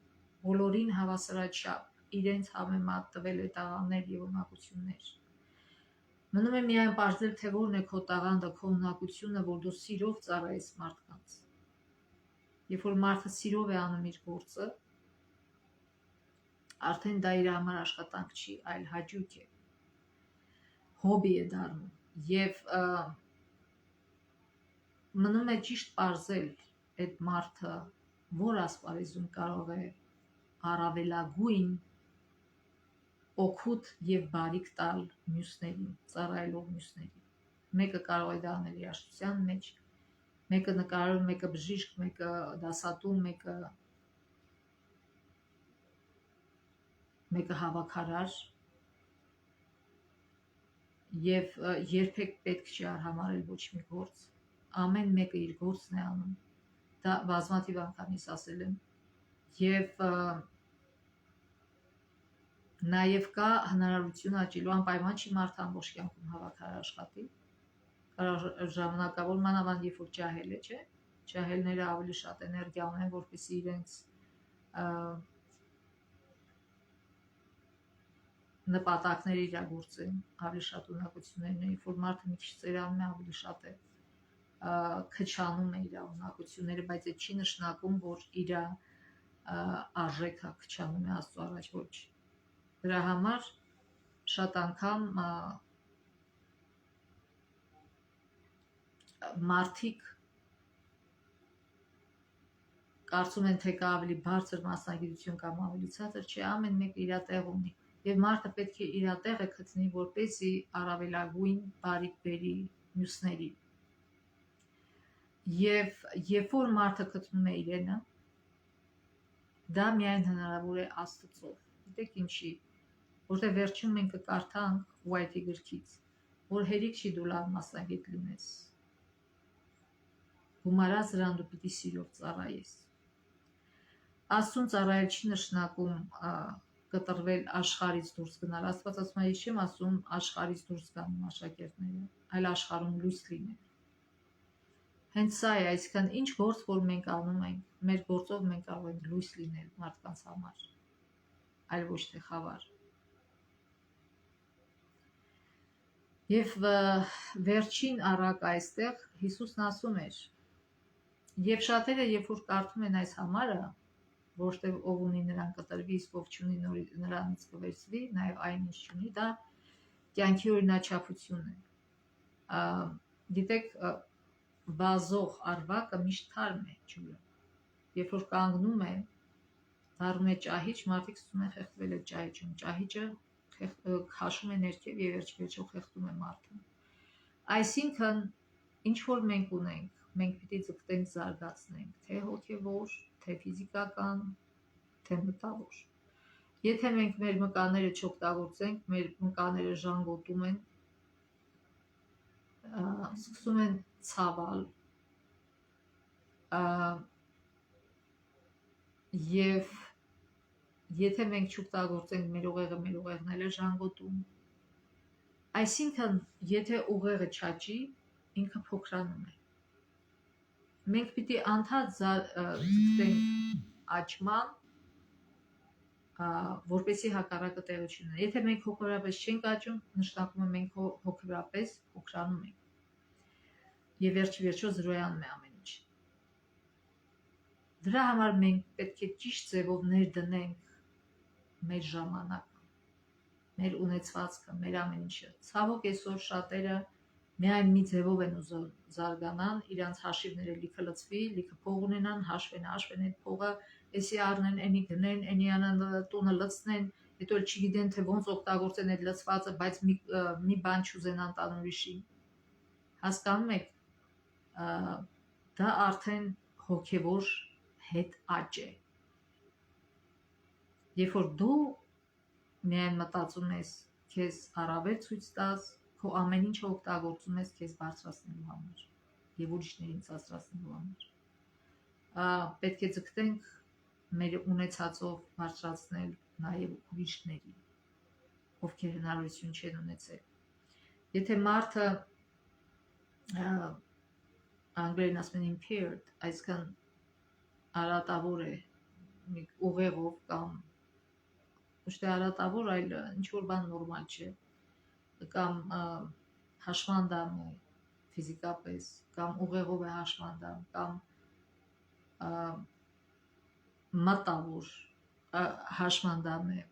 [SPEAKER 1] բոլորին հավասարաչափ իրենց համեմատ տվել է տաղանդներ եւ ունակություններ։ Մնում է միայն պարզել, թե որն է քո տաղանդը, քո ունակությունը, որ դու սիրով ծառայես մարդկանց։ Երբ որ մարդը սիրով է անում իր գործը, արդեն դա իր համար աշխատանք չի, այլ հաճույք է, հոբի է դառնում։ Եվ մնում է ճիշտ պարզել այդ մարդը, որ ասպարեզում կարող է առավելագույն օգուտ եւ բարիք տալ մյուսներին, ծառայելով մյուսներին։ Մեկը կարող է դա անել երաժշտության մեջ, մեկը նկարում, մեկը բժիշկ, մեկը դասատու, մեկը հավաքարար, եւ երբեք պետք չի արհամարել ոչ մի գործ։ Ամեն մեկը իր գործն է անում։ Դա բազմաթիվ անգամ ես ասել եմ։ Եվ նաև կա հնարավորություն աճելու, անպայման չի մարդը ամբողջ կյանքում հավաքարար աշխատի։ Կարող ժամանակավոր մանավանդ երբ որ ջահել է, չէ՞։ Ջահելները ավելի շատ էներգիա ունեն, որպեսզի իրենց նպատակները իրագործեն, ավելի շատ ունակություններ ունեն, երբ որ մարդը մի քիչ ծերանում է, ավելի շատ է քչանում է իր ունակությունները, բայց այդ չի նշանակում, որ իր արժեքը քչանում է Աստծո առաջ, ոչ։ Դրա համար շատ անգամ մարդիկ կարծում են, թե կա ավելի բարձր մասնագիտություն կամ ավելի ցածր, չէ, ամեն մեկը իր տեղ ունի։ Եվ մարդը պետք է իր տեղը գտնի, որպեսզի առավելագույն բարիք բերի մյուսներին։ Եվ երբ որ մարդը գտնում է իրենը, դա միայն հնարավոր է Աստծով։ Գիտեք ինչի, որտեղ վերջում մենք կկարդանք White-ի գրքից, որ հերիք չի դու լավ մասնագետ լինես։ Գումարած դրան դու պիտի սիրով ծառայես։ Աստծուն ծառայել չի նշանակում կտրվել աշխարհից դուրս գնալ։ Աստված ասում է, ես չեմ ասում աշխարհից դուրս գան աշակերտները, այլ աշխարհում լույս լինել։ Հենց սա է, այսինքն ինչ գործ որ մենք անում ենք, մեր գործով մենք կարող ենք լույս լինել մարդկանց համար, այլ ոչ թե խավար։ Եվ վերջին առակ այստեղ Հիսուսն ասում էր, եւ շատերը երբ որ կարդում են այս համարը, որտեղ ով ունի նրան կտրվի, իսկ ով չունի նրանից կվերցվի, նաեւ այն ինչ չունի, դա կյանքի օրինաչափություն է։ Գիտեք, վազող արվակը միշտ թարմ է ջուրը։ Երբ որ կանգնում է, դառնում է ճահիճ, մարդիկ սկսում են խեղդվել այդ ճահիճում։ Ճահիճը քաշում է ներքև եւ վերջ-վերջով խեղդում է մարդուն։ Այսինքն, ինչ որ մենք ունենք, մենք պիտի ձգտենք զարգացնենք, թե հոգեվոր, թե ֆիզիկական, թե մտավոր։ Եթե մենք մեր մկանները չօգտագործենք, մեր մկաները ժանգոտում են, սկսում են ցավալ, եւ եթե մենք չօգտագործենք մեր ուղեղն էլ է ժանգոտում։ Այսինքն, եթե ուղեղը չաճի, ինքը փոքրանում է։ Մենք պիտի անդադ ձգտենք աճման, որպեսզի հակառակը տեղի չունենա։ Եթե մենք հոգեորապես չենք աճում, նշանակում է մենք հոգեորապես փոքրանում ենք։ Եվ վերջիվերջո զրոյանում է ամեն ինչ։ Դրա համար մենք պետք է ճիշտ ձևով ներդնենք մեր ժամանակը, մեր ունեցվածքը, մեր ամեն ինչը։ Ցավոք այսօր շատերը միայն մի ձևով են ուզում զարգանան, իրանց հաշիվները լիքը լցվի, լիքը փող ունենան, հաշվեն այդ փողը, էսի առնեն, էնի գնեն, էնի անան տունը լցնեն, հետո էլ չգիտեն թե ոնց օգտագործեն այդ լցվածը, բայց մի բան չուզենան տան ուրիշի։ Հասկանում եք, դա արդեն հոգևոր հետ աճ է։ Երբ որ դու միայն մտածում ես քեզ առավել ցույց տաս, քո ամեն ինչը օգտագործում ես քեզ բարձրացնելու համար եւ ուրիշներին ծածրացնելու համար։ Պետք է ձգտենք մեր ունեցածով բարձրացնել նաեւ ուրիշների, ովքեր հնարավորություն չեն ունեցել։ Եթե մարդը անգլերեն ասում են impaired, այսինքն արատավոր է ուղեղով կամ ոչ թե արատավոր, այլ ինչ որ բան նորմալ չէ, կամ հաշմանդամ է ֆիզիկապես, կամ ուղեղով է հաշմանդամ, կամ մտավոր հաշմանդամ է։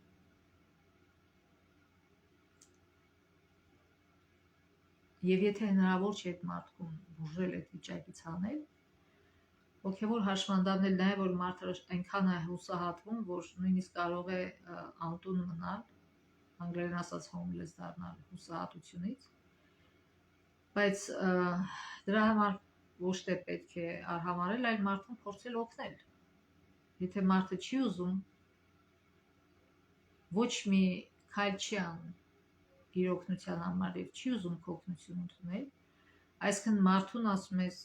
[SPEAKER 1] Եվ եթե հնարավոր չէ այդ մարդուն բուժել այդ վիճակից հանել, հոգևոր հաշմանդամն էլ նաև որ մարդը այնքան է հուսահատվում, որ նույնիսկ կարող է անտուն մնալ, անգլերեն ասած homeless դառնալ հուսահատությունից, բայց դրա համար ոչ թե պետք է արհամարել, այլ մարդուն փորձել օգնել։ Եթե մարդը չի ուզում, ոչ մի քայլ չի անում իր օգնության համար եւ չի ուզում քո օգնություն ընդունել, այսինքն մարդուն ասում ես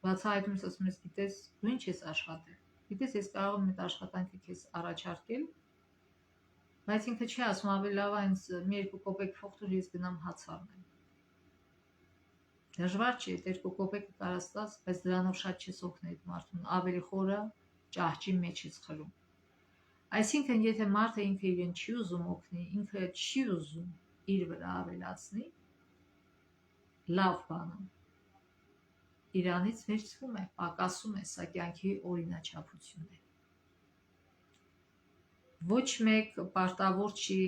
[SPEAKER 1] բացահայտում ես, ասում ես, գիտես, դու ինչ ես աշխատել։ Գիտես, ես կարող եմ այդ աշխատանքը քեզ առաջարկել, բայց ինքը չի ասում, ավելի լավ է ինձ մի 2 կոպեկ փող տուր, ես գնամ հաց առնեմ։ Դժվար չէ, 2 կոպեկը կարաս տաս, բայց դրանով շատ չես օգնել այդ մարդուն, ավելի խորը ճահճի մեջ ես խլում։ Այսինքն, եթե մարդը ինքը իրեն չի ուզում օգնի, ինքը չի ուզում իր վրա ավելացնի, լավ բանը իրանից վերցվում է, պակասում է, սա կյանքի օրինաչափություն է։ Ոչ մեկ պարտավոր չի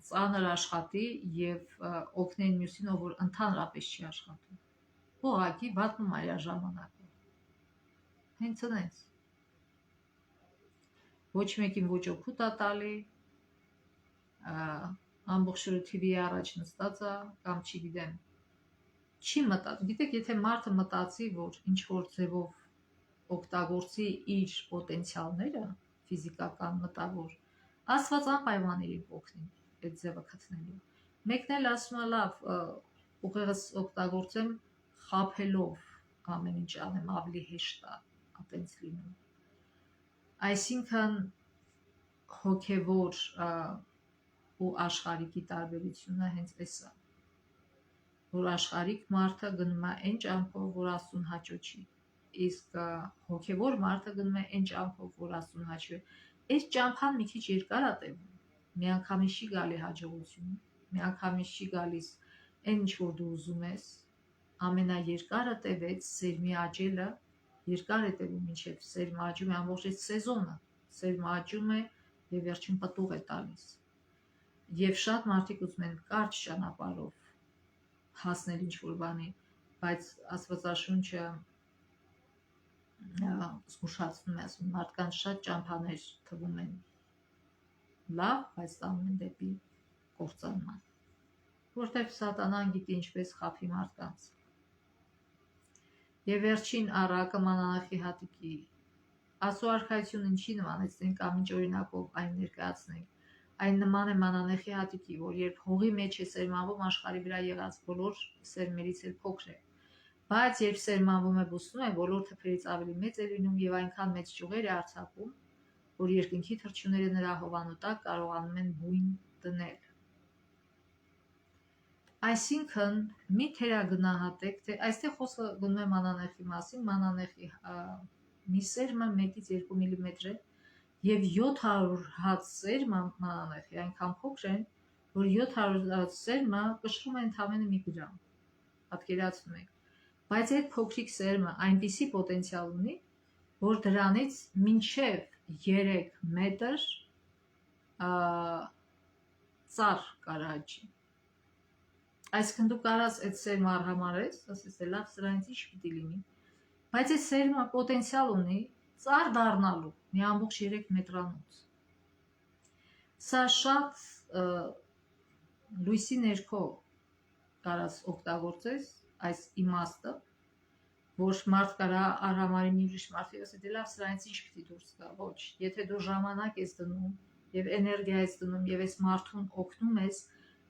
[SPEAKER 1] ծանր աշխատի եւ օգնել մյուսին, ով որ ընդհանրապես չի աշխատում։ Ուղղակի վատնում է իր ժամանակը։ Հենց այնց։ Ոչ մեկին ոչ օգուտ է տալի, ամբողջը TV-ի առաջ նստած է կամ չգիտեմ, չի մտածում։ Գիտեք, եթե մարդը մտածի, որ ինչ որ ձևով օգտագործի իր պոտենցիալները, ֆիզիկական, մտավոր, Աստված անպայման իր օգնի այդ ձևը գտնելու։ Մեկն էլ ասում է լավ, ուղեղս օգտագործեմ խաբելով ամեն ինչ անեմ, ավելի հեշտ է, այտենց լինում։ Այսինքն հոգևոր ու աշխարհիկի տարբերությունը հենց էսա, որ աշխարհիկ մարդը գնում է այն ճամփով, որ Աստծուն հաճո չի, իսկ հոգևոր մարդը գնում է այն ճամփով, որ Աստծուն հաճո է։ Այս ճամփան մի քիչ երկար է տևում, միանգամից չի գալի հաջողություն, միանգամից չի գալիս այն ինչ որ դու ուզում ես, ամենաերկարը տևեց սերմի աճելը, երկար է տևում, մինչև սերմը աճում է ամբողջ այդ սեզոնը, սերմը աճում է եւ վերջին պտուղ է տալիս։ Եվ շատ մարդիկ ուզում են կարճ ճանապարհով հասնել ինչ-որ բանի, բայց Աստվածաշունչը զգուշացնում է, ասում մարդկանց շատ ճամփաներ թվում են լավ, բայց տանում են դեպի կործանման, որտեղ սատանան գիտի ինչպես խաբի մարդկանց։ Եվ վերջին առակը մանանեխի հատիկի Աստծո արքայությունը ինչի նմանեցնենք կամ ինչ օրինակով այն ներկայացնենք, այն նման է մանանեխի հատիկի, որ երբ հողի մեջ է սերմանվում, աշխարհի վրա եղած բոլոր սերմերից էլ փոքր է, բայց երբ սերմանվում է, բուսնում է, բոլոր թփերից ավելի մեծ է լինում եւ այնքան մեծ ճյուղեր է արձակում, որ երկնքի թռչունները նրա հովանու տակ կարողանում են բույն դնել։ Այսինքն մի թերագնահատեք, թե այստեղ խոսքը գնում է մանանեխի մասին, մանանեխի մի սերմը 1-ից 2 մմ է եւ 700 հատ սերմը մանանեխի այնքան փոքր են, որ 700 հատ սերմը կշռում է ընդամենը 1 գրամ։ Պատկերացնում եք։ Բայց այդ փոքրիկ սերմը այնպիսի պոտենցիալ ունի, որ դրանից մինչև 3 մետր ծառ կարաճի։ Այսինքն դու կարաս այդ սերմը արհամարես, ասես թե լավ սրանից ինչ պիտի լինի, բայց այդ սերմը պոտենցիալ ունի ծառ դառնալու մի ամբողջ 3 մետրանոց։ Սա շատ լույսի ներքո կարաս օգտագործես այս իմաստը, որ մարդ կարա արհամարի մի ուրիշ մարդի ասի, դե լավ սրանից ինչ պիտի դուրս գա, ոչ, եթե դու ժամանակ ես դնում եւ էներգիա ես դնում եւ այս մարդուն օգնում ես,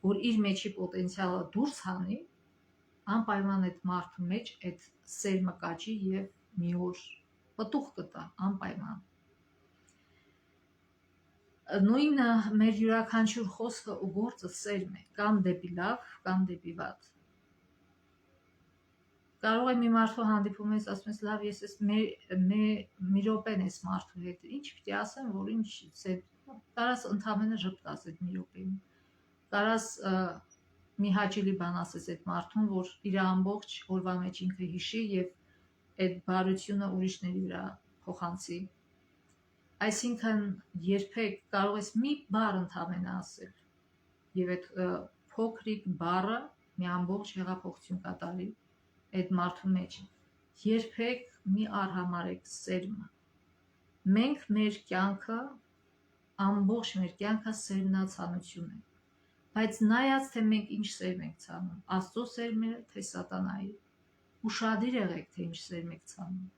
[SPEAKER 1] որ իր մեջի պոտենցիալը դուրս հանի, անպայման այդ մարդու մեջ այդ սերմը կաճի եւ մի օր պտուղ կտա, անպայման։ Նույնը մեր յուրաքանչյուր խոսքը ու գործը սերմ է, կամ դեպի լավ, կամ դեպի վատ։ Կարող է մի մարդու հանդիպում ես, ասում ես, լավ, ես ես մի րոպեն ես մարդու հետ, ինչ պիտի ասեմ, որ ինչ կարաս ընդամենը ժպտաս այդ մի րոպեին, կարաս մի հաճելի բան ասես այդ մարդուն, որ իր ամբողջ օրվա մեջ ինքը հիշի եւ այդ բարությունը ուրիշների վրա փոխանցի։ Այսինքն երբեք կարող ես մի բառ ընդամենը ասել եւ այդ փոքրիկ բառը մի ամբողջ հեղափոխություն կատարի այդ մարդու մեջ։ Երբեք մի արհամարեք սերմը։ Մենք մեր կյանքը, ամբողջ մեր կյանքը սերմնացանություն է, բայց նայած թե մենք ինչ սերմ ենք ցանում, Աստծո սերմերը թե սատանայի, ուշադիր եղեք թե ինչ սերմ եք ցանում։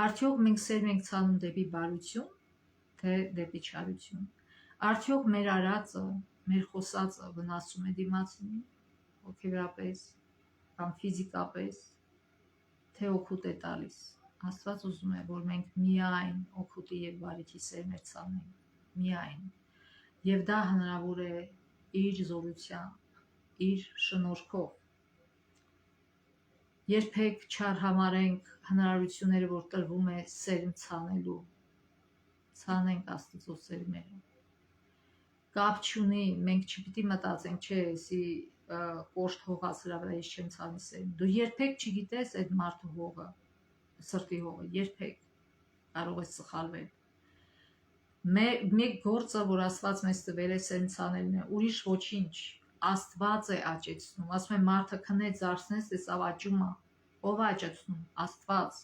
[SPEAKER 1] Արդյոք մենք սերմ ենք ցանում դեպի բարություն, թե դեպի չարություն։ Արդյոք մեր արածը, մեր խոսածը վնասում է դիմացին, հոգեվորապես կամ ֆիզիկապես, թե օգուտ է տալիս։ Աստված ուզում է, որ մենք միայն օգուտի եւ բարիքի սերմեր ցանենք, միայն։ Եվ դա հնարավոր է իր զորությամբ, իր շնորհքով։ Երբեք չարհամարենք հնարավորությունները, որ տրվում է սերմ ցանելու, ցանենք Աստծո սերմերը։ Կապ չունի, մենք չպիտի մտածենք, չէ, էսի կոշտ հողած հրա վրա ես չեմ ցանի սերմ։ Դու երբեք չգիտես այդ մարդու հողը, սրտի հողը, երբեք կարող ես սխալվել։ Մեկ գործը, որ Աստված մեզ տվել է սերմ ցանելն է, ուրիշ ոչինչ, Աստված է աճեցնում։ Ասում են մարդը քնեց, զարթնեց, տեսավ աճում է, ով է աճեցնում, Աստված։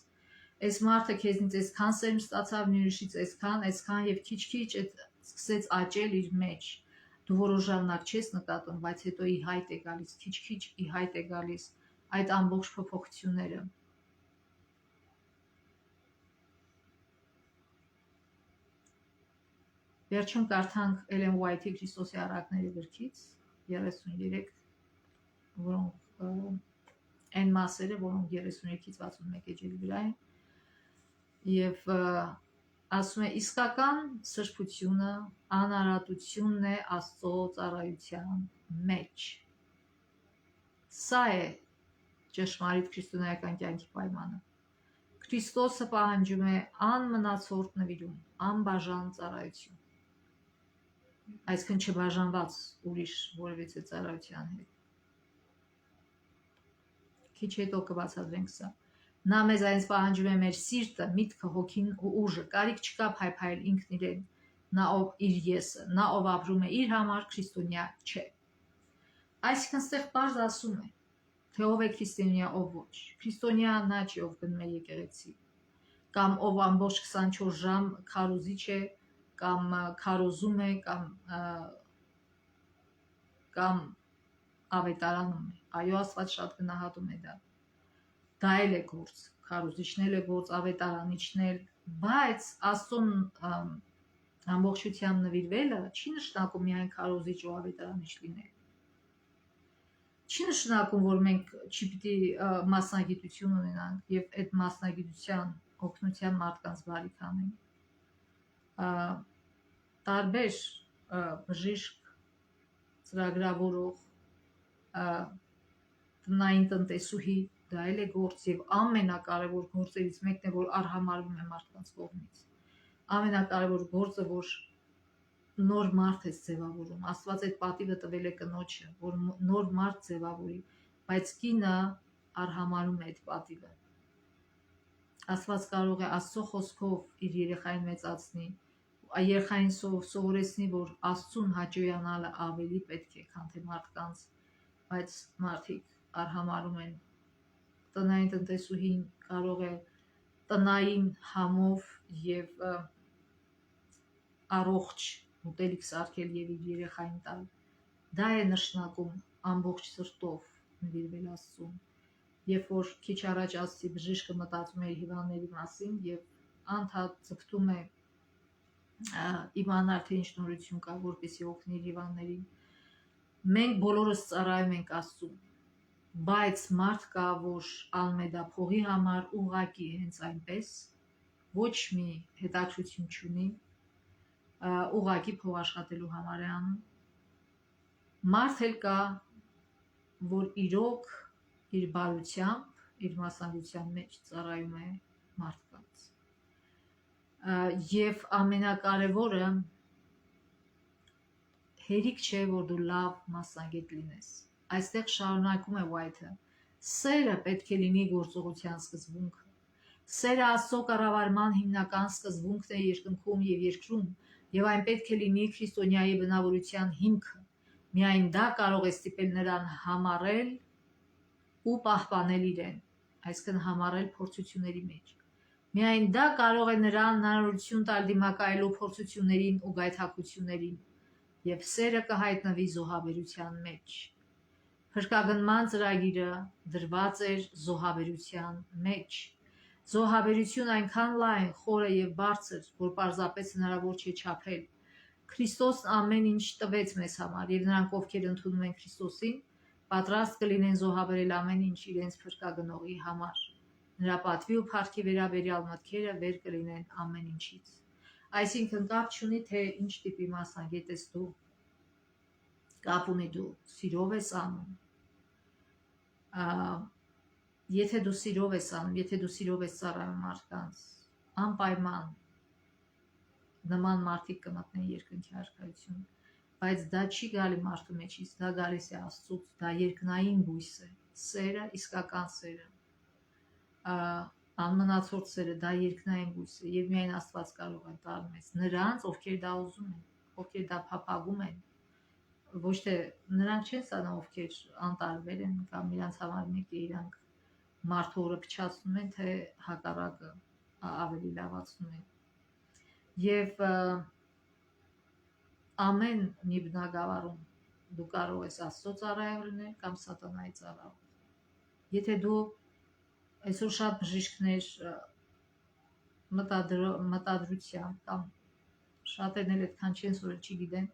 [SPEAKER 1] Այս մարդը քեզնից այսքան սերմ ստացավ, մի ուրիշից այսքան եւ քիչ-քիչ այդ սկսեց աճել իր մեջ։ Դու որոշ ժամանակ չես նկատում, բայց հետո ի հայտ է գալիս, քիչ-քիչ ի հայտ է գալիս այդ ամբողջ փոփոխությունները։ Վերջում կարդանք Էլեն Ուայթի Քրիստոսի առակների գրքից 33, որոնք այն մասերը, որոնք 33-ից 61 էջերի վրա են, եւ ասում է իսկական սրբությունը անարատությունն է Աստծո ծառայության մեջ։ Սա է ճշմարիտ քրիստոնեական կյանքի պայմանը։ Քրիստոսը պահանջում է անմնացորդ նվիրում, անբաժան ծառայություն, այսինքն չբաժանված ուրիշ որևիցե ծառայության հետ։ Քիչ հետո կբացատրենք սա։ Նա մեզ այնց պահանջում է մեր սիրտը, միտքը, հոգին ու ուժը, կարիք չկա փայփայել ինքն իրեն, նա ով իր եսը, նա ով ապրում է իր համար քրիստոնյա չէ։ Այսինքն ստեղ պարզ ասում է, թե ով է քրիստոնյա, ով ոչ։ Քրիստոնյա նա չի, ով գնում է եկեղեցի, կամ ով ամբողջ 24 ժամ քարոզիչ է, կամ քարոզում է, կամ ավետարանում է։ Այո, Աստված շատ գնահատում է դա։ Դա էլ է գործ, քարոզիչն էլ է գործ, ավետարանիչն էլ, բայց Աստծուն ամբողջությամբ նվիրվելը չի նշանակում միայն քարոզիչ ու ավետարանիչ լինել։ Չի նշանակում, որ մենք չպիտի մասնագիտություն ունենանք եւ այդ մասնագիտության օգնությամբ մարդկանց բարիք անենք։ Տարբեր բժիշկ, ծրագրավորող, տնային տնտեսուհի, դա էլ է գործ եւ ամենակարևոր գործերից մեկն է, որ արհամարվում է մարդկանց կողմից։ Ամենակարևոր գործը, որ նոր մարդ է ձևավորում։ Աստված այդ պատիվը տվել է կնոջը, որ նոր մարդ ձևավորի, բայց կինը արհամարում է այդ պատիվը։ Աստված կարող է Աստծո խոսքով իր երեխային մեծացնի, երեխային սովորեցնի, որ Աստծուն հաճոյանալը ավելի պետք է, քան թե մարդկանց, բայց մարդիկ արհամարում են։ Տնային տնտեսուհին կարող է տնային համով եւ առողջ ուտելիք սարքել եւ իր երեխային տալ։ Դա է նշանակում ամբողջ սրտով նվիրվել Աստծուն։ Երբ որ քիչ առաջ ասացի բժիշկը մտածում է հիվանդների մասին եւ անդադ ձգտում է իմանալ թե ինչ նորություն կա, որպեսզի օգնի հիվանդներին։ Մենք բոլորս ծառայում ենք Աստծուն, բայց մարդ կա, որ անում է դա փողի համար, ուղղակի հենց այնպես, ոչ մի հետաքրություն չունի, ուղղակի փող աշխատելու համար է անում։ Մարդ էլ կա, որ իրոք իր բարությամբ, իր մասնագիտության մեջ ծառայում է մարդկանց։ Եվ ամենակարևորը հերիք չէ, որ դու լավ մասնագետ լինես։ Այստեղ շարունակում է Ուայթը. սերը պետք է լինի գործողության սկզբունքը։ Սերը Աստծո կառավարման հիմնական սկզբունքն է երկնքում եւ երկրում, եւ այն պետք է լինի քրիստոնյայի բնավորության հիմքը։ Միայն դա կարող է ստիպել նրան համառել ու պահպանել իրեն, այսինքն համառել փորձությունների մեջ։ Միայն դա կարող է նրան հնարավորություն տալ դիմակայելու փորձություններին ու գայթակղություններին, եւ սերը կհայտնվի զոհաբերության մեջ։ Փրկագնման ծրագիրը դրված էր զոհաբերության մեջ։ Զոհաբերություն այնքան լայն, խորը եւ բարձր, որ պարզապես հնարավոր չէ չափել։ Քրիստոսն ամեն ինչ տվեց մեզ համար, եւ նրանք, ովքեր ընդունում են Քրիստոսին, պատրաստ կլինեն զոհաբերել ամեն ինչ իրենց փրկագնողի համար։ Նրա պատվի ու փառքի վերաբերյալ մտքերը վեր կլինեն ամեն ինչից։ Այսինքն կապ չունի, թե ինչ տիպի մասնագետ ես դու, կապ ունի դու սիրով ես անում։ Եթե դու սիրով ես անում, եթե դու սիրով ես ծառայում մարդկանց, անպայման նման մարդիկ կմտնեն երկնքի արքայություն, բայց դա չի գալի մարդու մեջից, դա գալիս է Աստծուց, դա երկնային բույս է, սերը, իսկական սերը, անմնացորդ սերը, դա երկնային բույս է, եւ միայն Աստված կարող է տալ մեզ նրանց, ովքեր դա ուզում են, ովքեր դա փափագում են, ոչ թե նրանք չեն սանում, ովքեր անտարբեր են կամ իրանց համար մեկ է, իրանք մարդու օրը փչացնում են, թե հակառակը ավելի լավացնում են։ Եվ ամեն մի բնագավառում դու կարող ես Աստծո ծառայող լինել կամ սատանայի ծառայող։ Եթե դու այսօր շատ բժիշկներ մտադրությամբ կամ Շատերն էլ այդքան չեն սովորել, չգիտեն,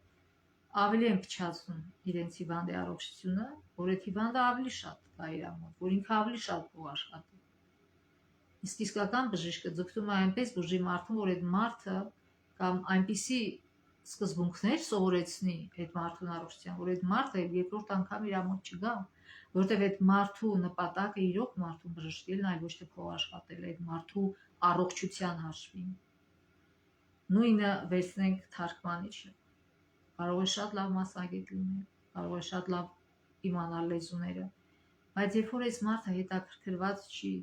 [SPEAKER 1] ավելի են փչացնում իրենց հիվանդի առողջությունը, որ այդ հիվանդը ավելի շատ կա իր մոտ, որ ինքը ավելի շատ փող աշխատի։ Իսկ իսկական բժիշկը ձգտում է այնպես բուժի մարդուն, որ այդ մարդը կամ այնպիսի սկզբունքներ սովորեցնի այդ մարդուն առողջության, որ այդ մարդը երկրորդ անգամ իր մոտ չգա, որովհետև այդ մարդու նպատակը իրոք մարդուն բժշկելն, այլ ոչ թե փող աշխատելը, այդ մարդու առողջության հաշվին։ Նույնը վերցնենք թարգմանիչը։ Կարող է շատ լավ մասնագետ լինել, կարող է շատ լավ իմանալ լեզուները, բայց երբ որ այս մարդը հետաքրքրված չի,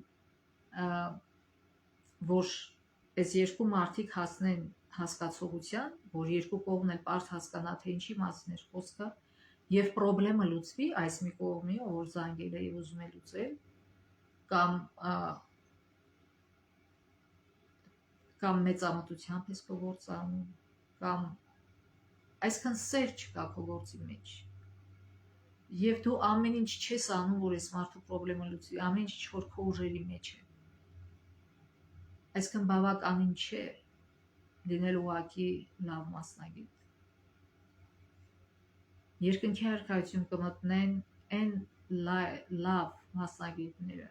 [SPEAKER 1] որ այս երկու մարդիկ հասնեն հասկացողության, որ երկու կողմն էլ պարզ հասկանա, թե ինչի մասին է խոսքը, եւ խնդրեմը լուծվի այս մի կողմի, որ զանգել է եւ ուզում է լուծել, կամ մեծամտությամբ ես քո գործը անում, կամ այսքան սեր չկա քո գործի մեջ, եւ դու ամեն ինչ չես անում, որ այս մարդու խնդրեմը լուծվի, ամեն ինչ որ քո ուժերի մեջ է, այսքան բավականին չէ լինել ուղղակի լավ մասնագետ։ Երկնքի արքայություն կմտնեն այն լավ մասնագետները,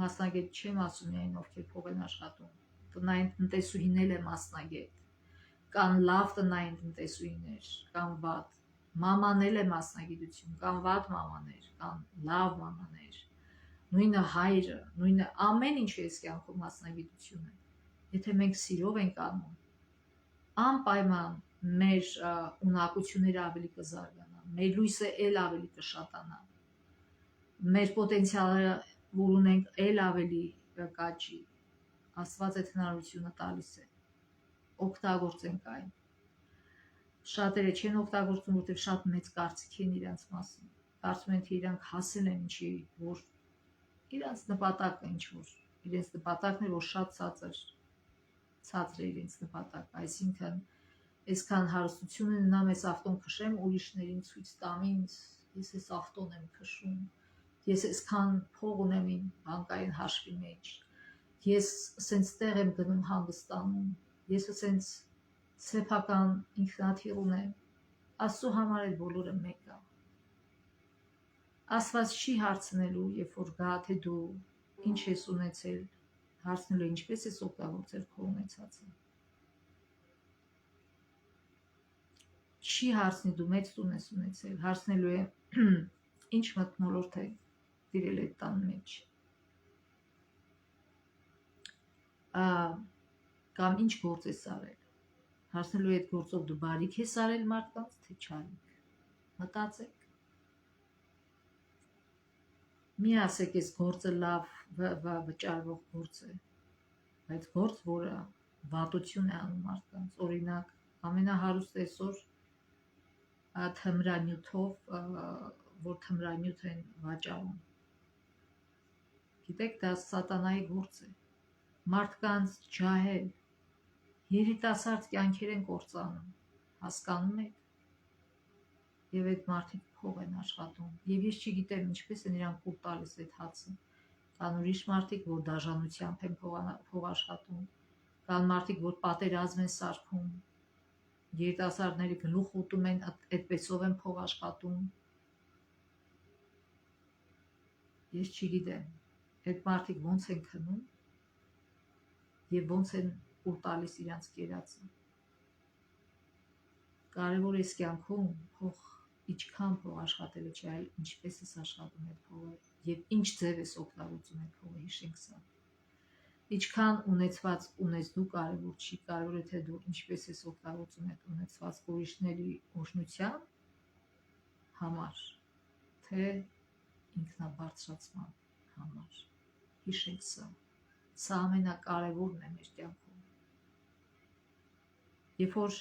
[SPEAKER 1] մասնագետ չեմ ասում միայն ովքեր փող են աշխատում, տնային տնտեսուհիներ է մասնագետ, կան լավ տնային տնտեսուհիներ, կան վատ, մամանել է մասնագիտություն, կան վատ մամաներ, կան լավ մամաներ, նույնը հայրը, նույնը ամեն ինչ է կյանքում մասնագիտություն է, եթե մենք սիրով ենք անում, անպայման մեր ունակությունները ավելի կզարգանան, մեր լույսը էլ ավելի կշատանա, մեր պոտենցիալը, որ ունենք, էլ ավելի կաճի, Աստված այդ հնարավորությունը տալիս է, օգտագործենք այն։ Շատերը չեն օգտագործում, որտեղ շատ մեծ կարծիք են իրենց մասին, կարծում են, թե իրանք հասել են ինչի, որ իրենց նպատակը ինչ որ, իրենց նպատակն է, որ շատ ցածր է իրենց նպատակը, այսինքն այսքան հարստություն ունենամ, այս ավտոն քշեմ, ուրիշներին ցույց տամ ինձ, ես այս ավտոն եմ քշում, ես այսքան փող ունեմ իմ բանկային հաշվի մեջ, ես սենց տեղ եմ գնում հանգստանում, ես սենց սեփական ինքնաթիռ ունեմ, Աստծո համար այդ բոլորը մեկ է։ Աստված չի հարցնելու, երբ որ գա, թե դու ինչ ես ունեցել, հարցնելու ինչպես ես օգտագործել քո ունեցածը։ Չի հարցնի դու մեծ տուն ես ունեցել, հարցնելու է ինչ մթնոլորտ է տիրել այդ տան մեջ, կամ ինչ գործ ես արել, հարցնելու է այդ գործով դու բարիք ես արել մարդկանց, թե չարիք, մտածեք, մի ասեք այս գործը լավ վճարվող գործ է, բայց գործ, որը վատություն է անում մարդկանց, օրինակ ամենահարուստ այսօր թմրանյութով, որ թմրանյութ են վաճառում, գիտեք, դա սատանայի գործ է, մարդկանց ջահել, երիտասարդ կյանքեր են կործանում, հասկանում եք, եւ այդ մարդիկ փող են աշխատում, եւ ես չգիտեմ ինչպես են իրանք կուլ տալիս այդ հացը, կան ուրիշ մարդիկ, որ դաժանությամբ են փող աշխատում, կան մարդիկ, որ պատերազմ են սարքում, երիտասարդների գլուխ ուտում են, այդպեսով են փող աշխատում, ես չգիտեմ, այդ մարդիկ ոնց են քնում եւ ոնց են ուր տալիս իրանց կերածը։ Կարևոր է կյանքում փող ինչքան փող աշխատելը չէ, այլ ինչպես ես աշխատում այդ փողը եւ ինչ ձև ես օգտագործում այդ փողը, հիշենք սա։ Ինչքան ունեցված ունես դու կարևոր չի, կարևոր է թե դու ինչպես ես օգտագործում այդ ունեցված ուրիշների օժնության համար, թե ինքնաբարձրացման համար։ Հիշենք սա։ Սա ամենակարևորն է մեր կյանքում։ Երբ որ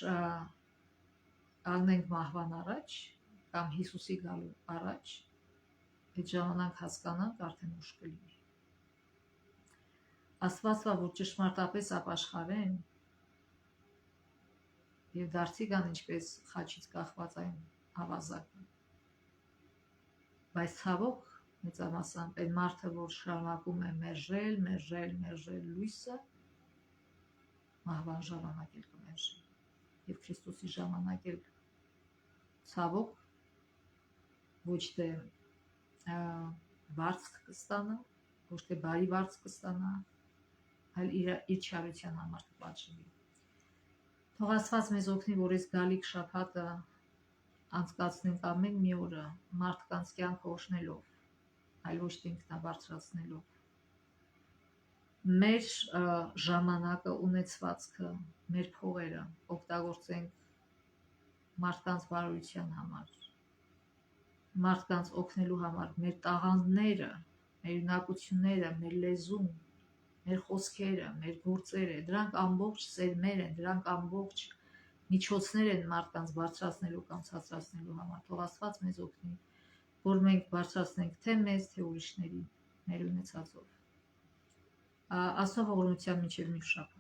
[SPEAKER 1] կանգնենք մահվան առաջ կամ Հիսուսի գալու առաջ, այդ ժամանակ հասկանանք արդեն ուշ կլինի։ Աստվածվա, որ ճշմարտապես ապաշխարեն եւ դարձի կան ինչպես խաչից կախված այն ավազակը։ Բայց ցավոք մեծամասամբ այն մարդը, որ շարունակում է մերժել լույսը, մահվան ժամանակ էլ կմերժի։ եւ Քրիստոսի ժամանակ էլ ցավոք ոչ թե վարձք կստանա, ոչ թե բարի վարձ կստանա, այլ իր չարության համար կպատժվի։ Թող Աստված մեզ օգնի, որ այս գալիք շաբաթը անցկացնենք ամեն մի օրը մարդկանց կյանքը օժնելով, այլ ոչ թե ինքնաբարձրացնելով։ Մեր ժամանակը, ունեցվածքը, մեր փողերը օգտագործենք մարդկանց բարօրության համար, մարդկանց օգնելու համար, մեր տաղանդները, մեր ունակությունները, մեր լեզուն, մեր խոսքերը, մեր գործերը, դրանք ամբողջ սերմեր են, դրանք ամբողջ միջոցներ են մարդկանց բարձրացնելու կամ ցածրացնելու համար։ Թող Աստված մեզ օգնի, որ մենք բարձրացնենք թե մեզ, թե ուրիշների մեր ունեցածով։ Աստծո ողորմությամբ մինչև մյուս շաբաթ։